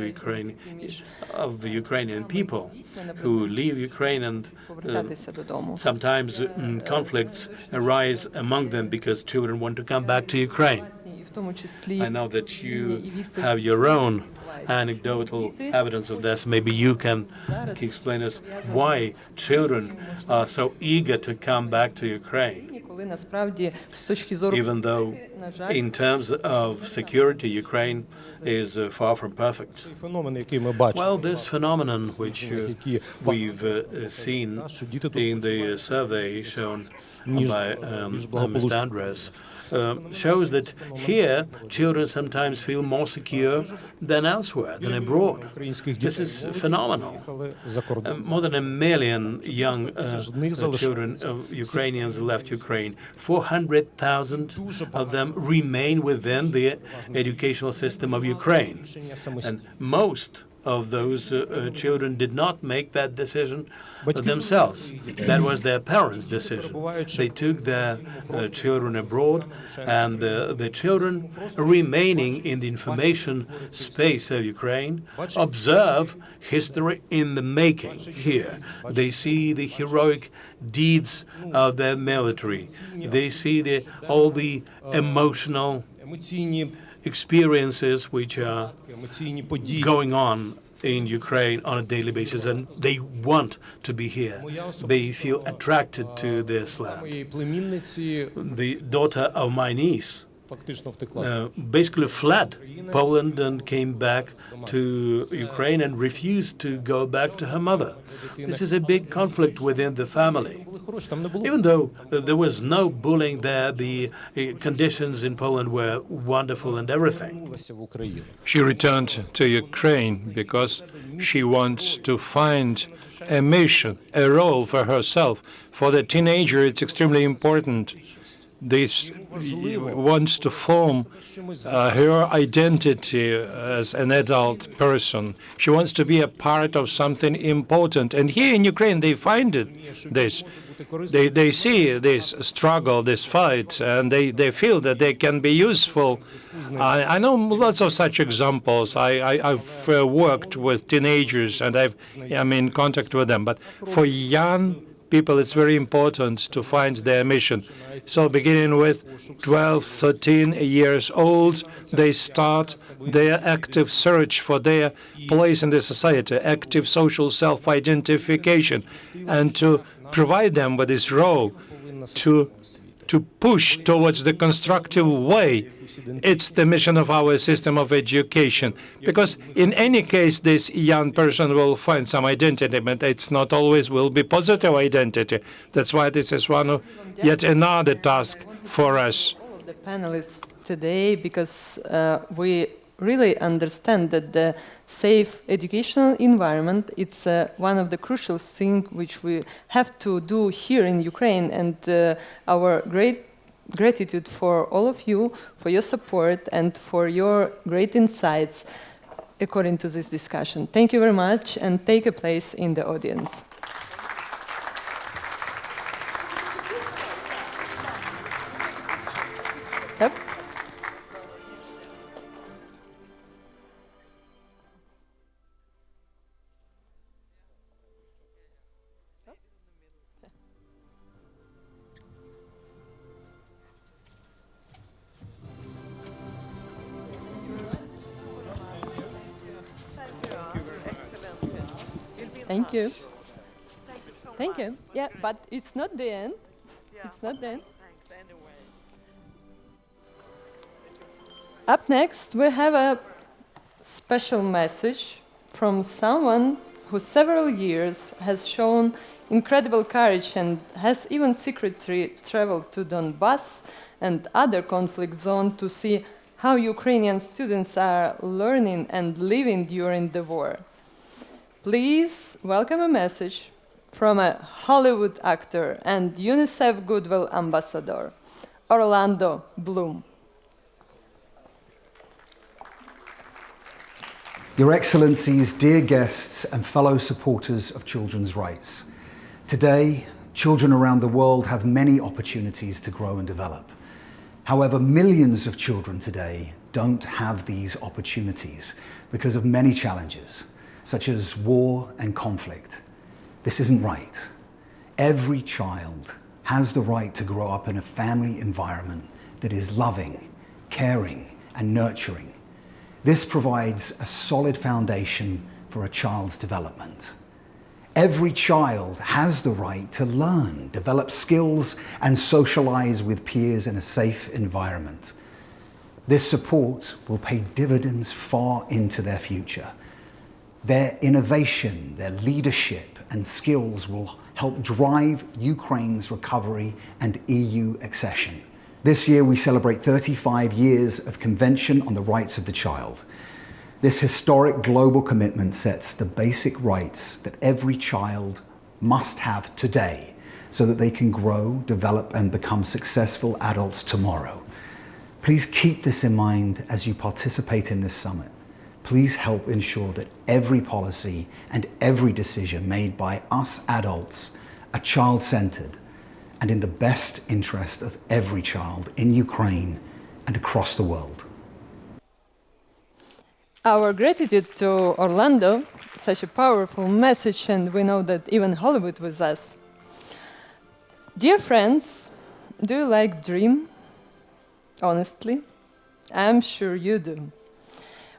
of the Ukrainian people who leave Ukraine, and sometimes conflicts arise among them because children want to come back to Ukraine. I know that you have your own anecdotal evidence of this. Maybe you can explain us why children are so eager to come back to Ukraine, even though in terms of security, Ukraine is far from perfect. Well, this phenomenon which we've seen in the survey shown by Mr. Andreas shows that here children sometimes feel more secure than elsewhere, than abroad. This is phenomenal. More than 1 million young children of Ukrainians left Ukraine. 400,000 of them remain within the educational system of Ukraine. And most of those children did not make that decision themselves. That was their parents' decision. They took their children abroad, and the children remaining in the information space of Ukraine observe history in the making here. They see the heroic deeds of their military. They see all the emotional experiences which are going on in Ukraine on a daily basis, and they want to be here. They feel attracted to this land. The daughter of my niece basically fled Poland and came back to Ukraine and refused to go back to her mother. This is a big conflict within the family. Even though there was no bullying there, the conditions in Poland were wonderful and everything. She returned to Ukraine because she wants to find a mission, a role for herself. For the teenager, it's extremely important this wants to form her identity as an adult person. She wants to be a part of something important. And here in Ukraine, they find this. They see this struggle, this fight, and they feel that they can be useful. I know lots of such examples. I've worked with teenagers, and I'm in contact with them. But for young people, it's very important to find their mission. So beginning with 12, 13 years old, they start their active search for their place in the society, active social self-identification, and to provide them with this role to push towards the constructive way. It's the mission of our system of education, because in any case, this young person will find some identity, but it's not always will be positive identity. That's why this is one of yet another task for us. All of the panelists today, because we really understand that the safe educational environment, it's one of the crucial things which we have to do here in Ukraine, and our great gratitude for all of you, for your support and for your great insights according to this discussion. Thank you very much, and take a place in the audience. Yep. Thank you. Thank you. Yeah, but it's not the end. It's not the end. Up next, we have a special message from someone who several years has shown incredible courage and has even secretly traveled to Donbass and other conflict zones to see how Ukrainian students are learning and living during the war. Please welcome a message from a Hollywood actor and UNICEF Goodwill Ambassador, Orlando Bloom. Your Excellencies, dear guests and fellow supporters of children's rights. Today, children around the world have many opportunities to grow and develop. However, millions of children today don't have these opportunities because of many challenges, such as war and conflict. This isn't right. Every child has the right to grow up in a family environment that is loving, caring, and nurturing. This provides a solid foundation for a child's development. Every child has the right to learn, develop skills, and socialize with peers in a safe environment. This support will pay dividends far into their future. Their innovation, their leadership, and skills will help drive Ukraine's recovery and EU accession. This year we celebrate 35 years of Convention on the Rights of the Child. This historic global commitment sets the basic rights that every child must have today so that they can grow, develop, and become successful adults tomorrow. Please keep this in mind as you participate in this summit. Please help ensure that every policy and every decision made by us adults are child-centered and in the best interest of every child in Ukraine and across the world. Our gratitude to Orlando, such a powerful message, and we know that even Hollywood was us. Dear friends, do you like dream? Honestly, I'm sure you do.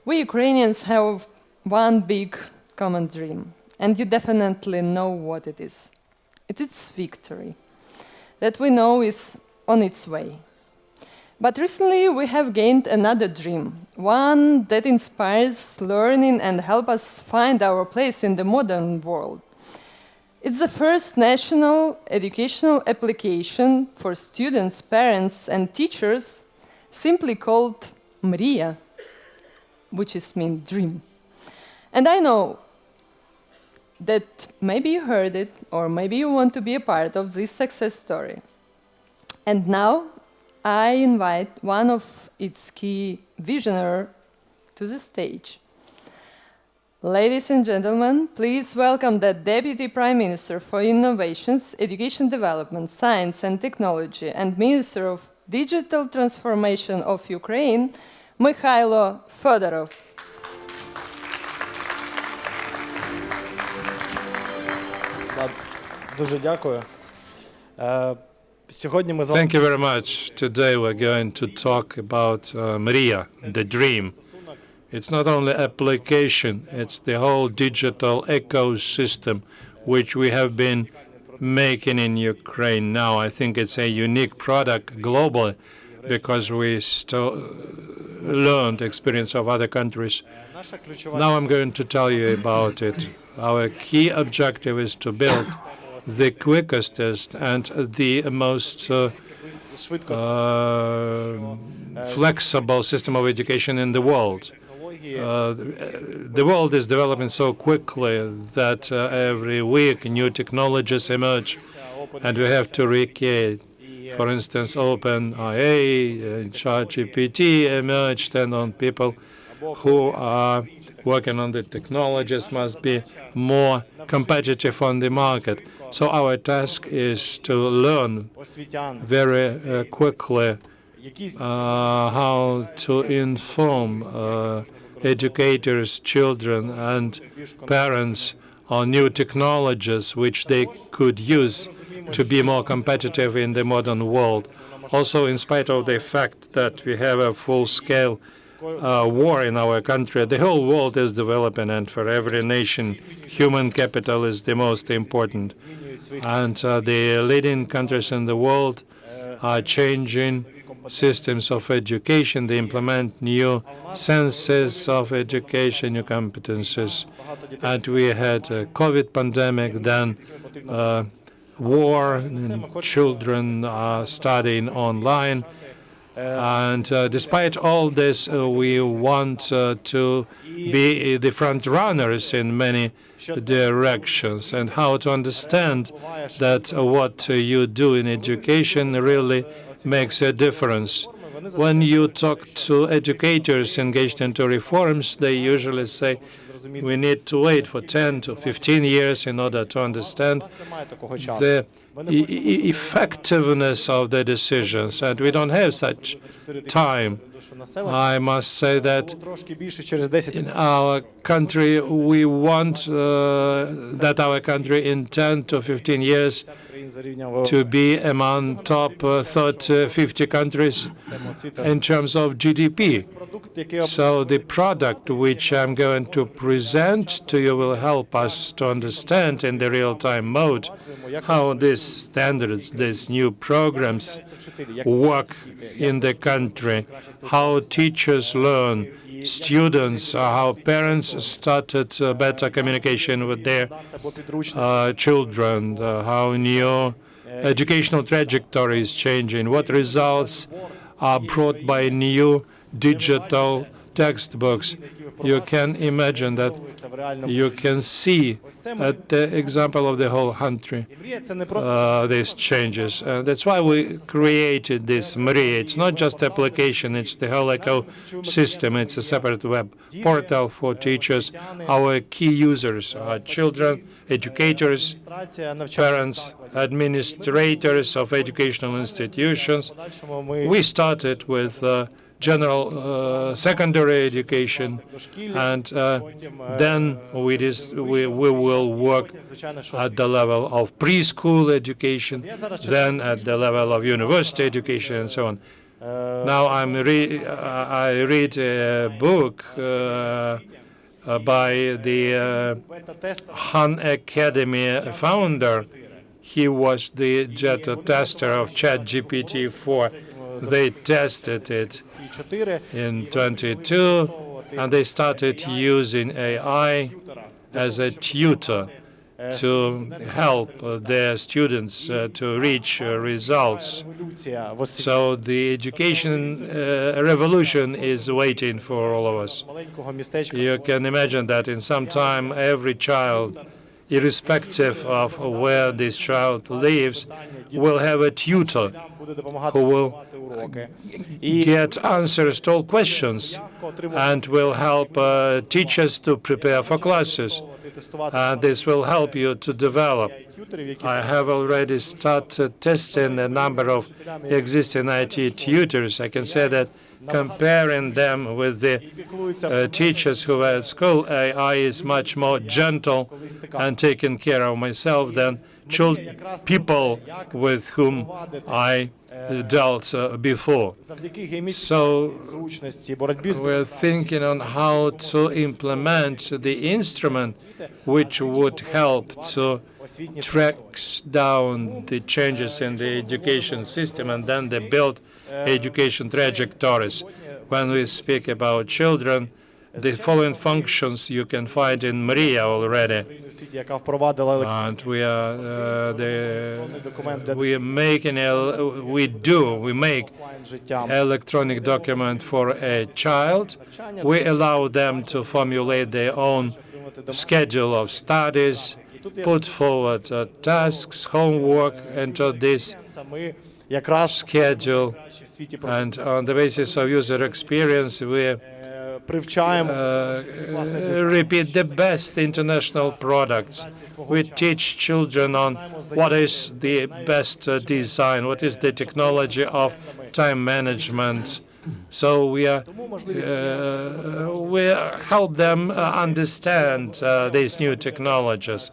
We Ukrainians have one big common dream, and you definitely know what it is. It is victory, that we know is on its way. But recently we have gained another dream, one that inspires learning and helps us find our place in the modern world. It's the first national educational application for students, parents, and teachers, simply called Mrija, which is mean dream. And I know that maybe you heard it, or maybe you want to be a part of this success story. And now I invite one of its key visionaries to the stage. Ladies and gentlemen, please welcome the Deputy Prime Minister for Innovations, Education Development, Science and Technology, and Minister of Digital Transformation of Ukraine, Mykhailo Fedorov. Дуже дякую. Thank you very much. Today we're going to talk about Mria, the dream. It's not only application, it's the whole digital ecosystem which we have been making in Ukraine now. I think it's a unique product globally because we still learned experience of other countries. Now I'm going to tell you about it. Our key objective is to build the quickest and the most flexible system of education in the world. The world is developing so quickly that every week new technologies emerge, and we have to recreate. For instance, OpenAI and ChatGPT emerged, and on people who are working on the technologies must be more competitive on the market. So our task is to learn very quickly how to inform educators, children, and parents on new technologies which they could use to be more competitive in the modern world. Also, in spite of the fact that we have a full-scale war in our country, the whole world is developing, and for every nation, human capital is the most important. And the leading countries in the world are changing systems of education. They implement new senses of education, new competences. And we had a COVID pandemic, then war, and children are studying online. And despite all this, we want to be the front runners in many directions, and how to understand that what you do in education really makes a difference. When you talk to educators engaged into reforms, they usually say, we need to wait for 10 to 15 years in order to understand the effectiveness of the decisions, and we don't have such time. I must say that in our country, we want that our country in 10 to 15 years to be among top 50 countries in terms of GDP. So the product which I'm going to present to you will help us to understand in the real-time mode how these standards, these new programs work in the country, how teachers learn, students, how parents started better communication with their children, how new educational trajectory is changing, what results are brought by new digital textbooks. You can imagine that you can see at the example of the whole country these changes. That's why we created this Mria. It's not just application, it's the whole ecosystem. It's a separate web portal for teachers. Our key users are children, educators, parents, administrators of educational institutions. We started with general secondary education, and then we will work at the level of preschool education, then at the level of university education, and so on. Now I read a book by the Han Academy founder. He was the tester of ChatGPT-4. They tested it in 22, and they started using AI as a tutor to help their students to reach results. So the education revolution is waiting for all of us. You can imagine that in some time every child irrespective of where this child lives, will have a tutor who will get answers to all questions and will help teachers to prepare for classes. And this will help you to develop. I have already started testing a number of existing IT tutors. I can say that comparing them with the teachers who are at school, I is much more gentle and taking care of myself than people with whom I dealt before. So we're thinking on how to implement the instrument which would help to track down the changes in the education system and then they build education trajectories. When we speak about children, the following functions you can find in Maria already. And we make electronic document for a child. We allow them to formulate their own schedule of studies, put forward tasks, homework into this schedule, and on the basis of user experience, we repeat the best international products. We teach children on what is the best design, what is the technology of time management. So we help them understand these new technologies.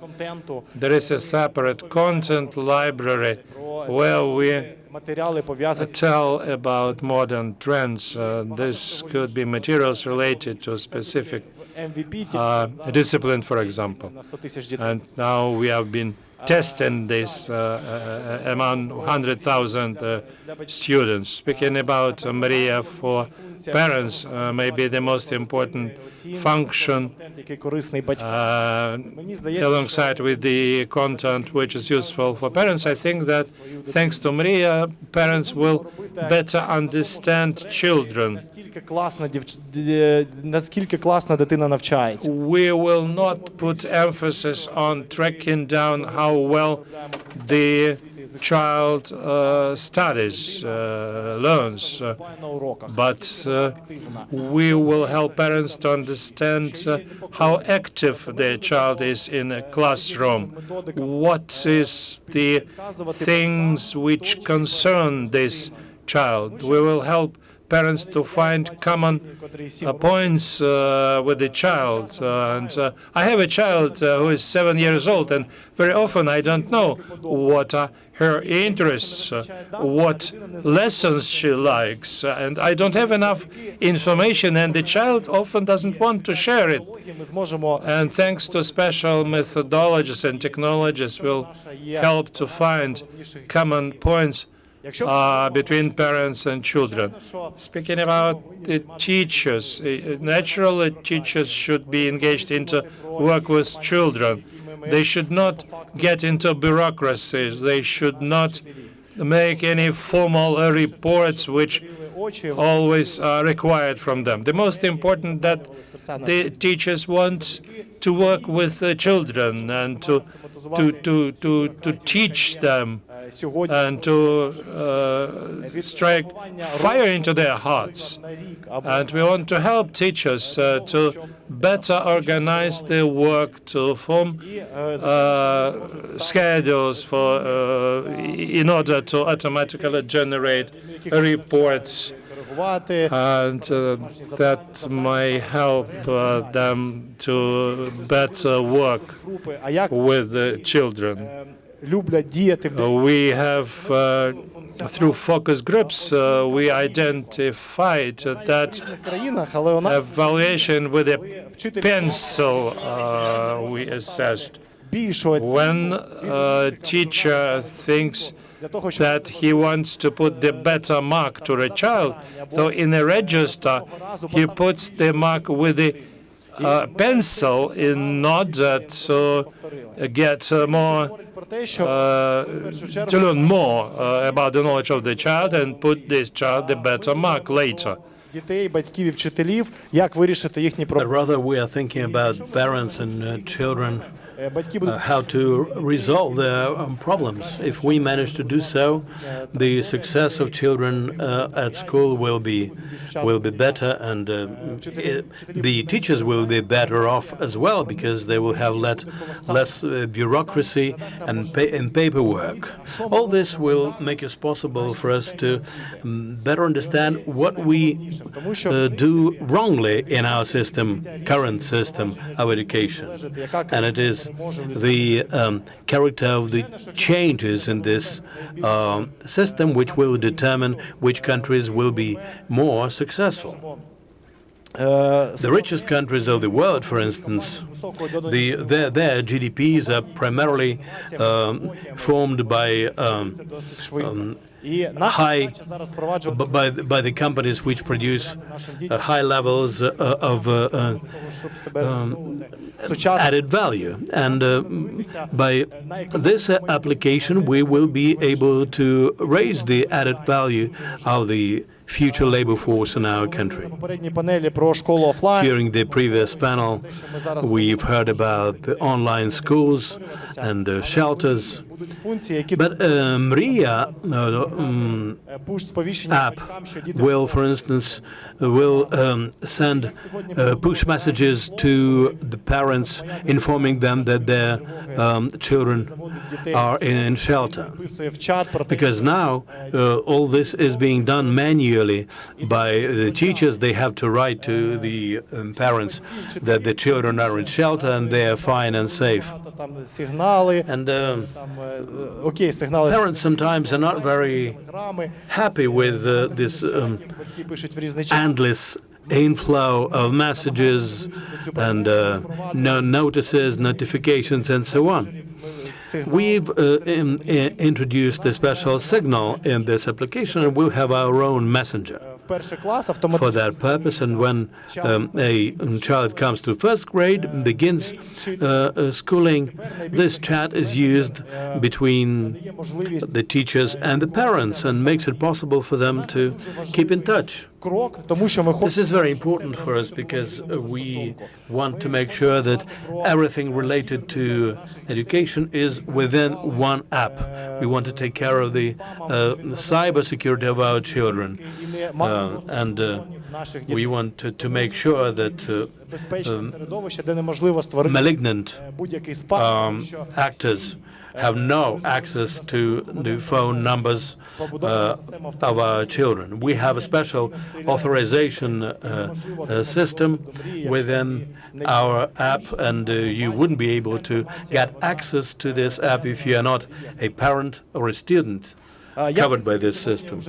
There is a separate content library where we tell about modern trends. This could be materials related to a specific discipline, for example. And now we have been testing this among 100,000 students. Speaking about Maria for parents, maybe the most important function alongside with the content which is useful for parents. I think that thanks to Maria, parents will better understand children. We will not put emphasis on tracking down how well the child studies, learns, but we will help parents to understand how active their child is in a classroom, what is the things which concern this child. We will help parents to find common points with the child. And I have a child who is 7 years old, and very often I don't know what are her interests, what lessons she likes, and I don't have enough information, and the child often doesn't want to share it. And thanks to special methodologies and technologies, we'll help to find common points between parents and children. Speaking about the teachers, naturally teachers should be engaged into work with children. They should not get into bureaucracies. They should not make any formal reports which always are required from them. The most important that the teachers want to work with the children and to teach them and to strike fire into their hearts. And we want to help teachers to better organize their work, to form schedules in order to automatically generate reports. And that may help them to better work with the children. We have, through focus groups, we identified that evaluation with a pencil we assessed. When a teacher thinks that he wants to put the better mark to a child, so in a register he puts the mark with the pencil in order to get more, to learn more about the knowledge of the child and put this child the better mark later. Rather, we are thinking about parents and children how to resolve their problems. If we manage to do so, the success of children at school will be better, and the teachers will be better off as well, because they will have less bureaucracy and paperwork. All this will make it possible for us to better understand what we do wrongly in our current system of education. And it is the character of the changes in this system which will determine which countries will be more successful. The richest countries of the world, for instance, their GDPs are primarily formed by by the companies which produce high levels of added value. And by this application, we will be able to raise the added value of the future labor force in our country. During the previous panel, we've heard about the online schools and shelters. But MRIA app will, for instance, send push messages to the parents informing them that their children are in shelter. Because now all this is being done manually by the teachers. They have to write to the parents that the children are in shelter and they are fine and safe. And parents sometimes are not very happy with this endless inflow of messages and notices, notifications, and so on. We've introduced a special signal in this application, and we'll have our own messenger for that purpose. And when a child comes to first grade, begins schooling, this chat is used between the teachers and the parents and makes it possible for them to keep in touch. This is very important for us because we want to make sure that everything related to education is within one app. We want to take care of the cyber security of our children, and we want to make sure that malignant actors have no access to the phone numbers of our children. We have a special authorization system within our app, and you wouldn't be able to get access to this app if you are not a parent or a student covered by this system. I've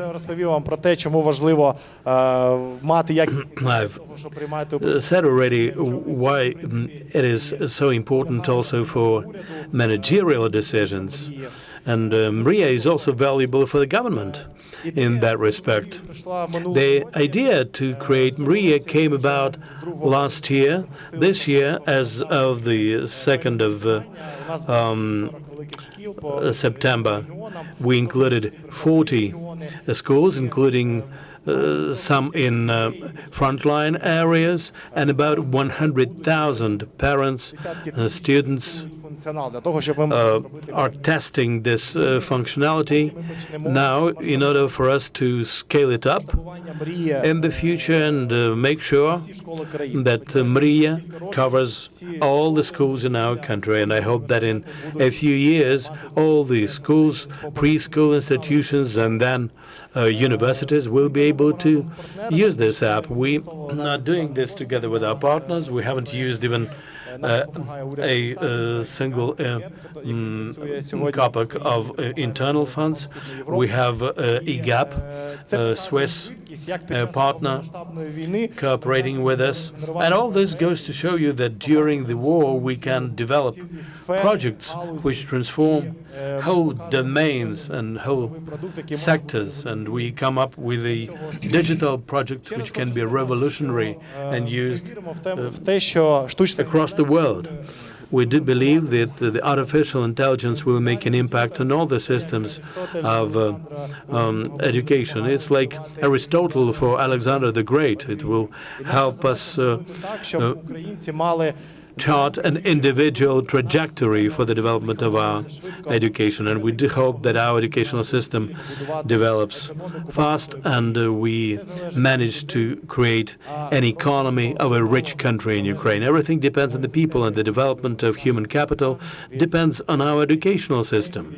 said already why it is so important also for managerial decisions, and MRIA is also valuable for the government in that respect. The idea to create MRIA came about last year. This year, as of the 2nd of September, we included 40 schools, including some in frontline areas, and about 100,000 parents and students are testing this functionality now in order for us to scale it up in the future and make sure that MRIA covers all the schools in our country. And I hope that in a few years, all the schools, preschool institutions, and then universities will be able to use this app. We are doing this together with our partners. We haven't used even a single kopeck of internal funds. We have EGAP, a Swiss partner, cooperating with us. And all this goes to show you that during the war we can develop projects which transform whole domains and whole sectors, and we come up with a digital project which can be revolutionary and used across the world. We do believe that the artificial intelligence will make an impact on all the systems of education. It's like Aristotle for Alexander the Great. It will help us chart an individual trajectory for the development of our education. And we do hope that our educational system develops fast and we manage to create an economy of a rich country in Ukraine. Everything depends on the people, and the development of human capital depends on our educational system.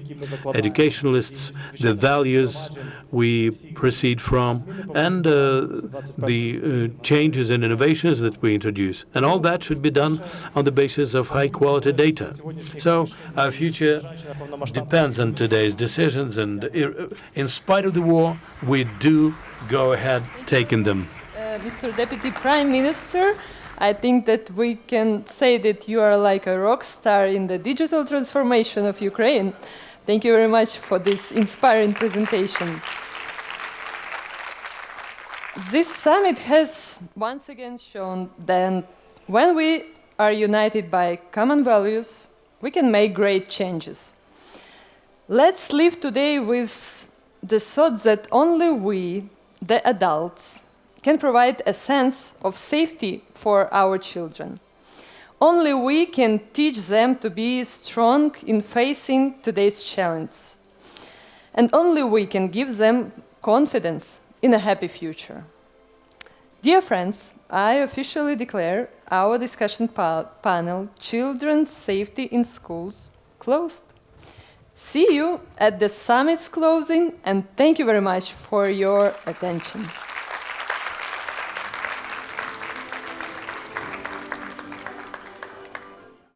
Educationalists, the values we proceed from, and the changes and innovations that we introduce. And all that should be done on the basis of high-quality data. So our future depends on today's decisions, and in spite of the war, we do go ahead taking them. Mr. Deputy Prime Minister, I think that we can say that you are like a rock star in the digital transformation of Ukraine. Thank you very much for this inspiring presentation. This summit has once again shown that when we are united by common values, we can make great changes. Let's live today with the thought that only we, the adults, can provide a sense of safety for our children. Only we can teach them to be strong in facing today's challenge. And only we can give them confidence in a happy future. Dear friends, I officially declare our discussion panel, Children's Safety in Schools, closed. See you at the summit's closing, and thank you very much for your attention.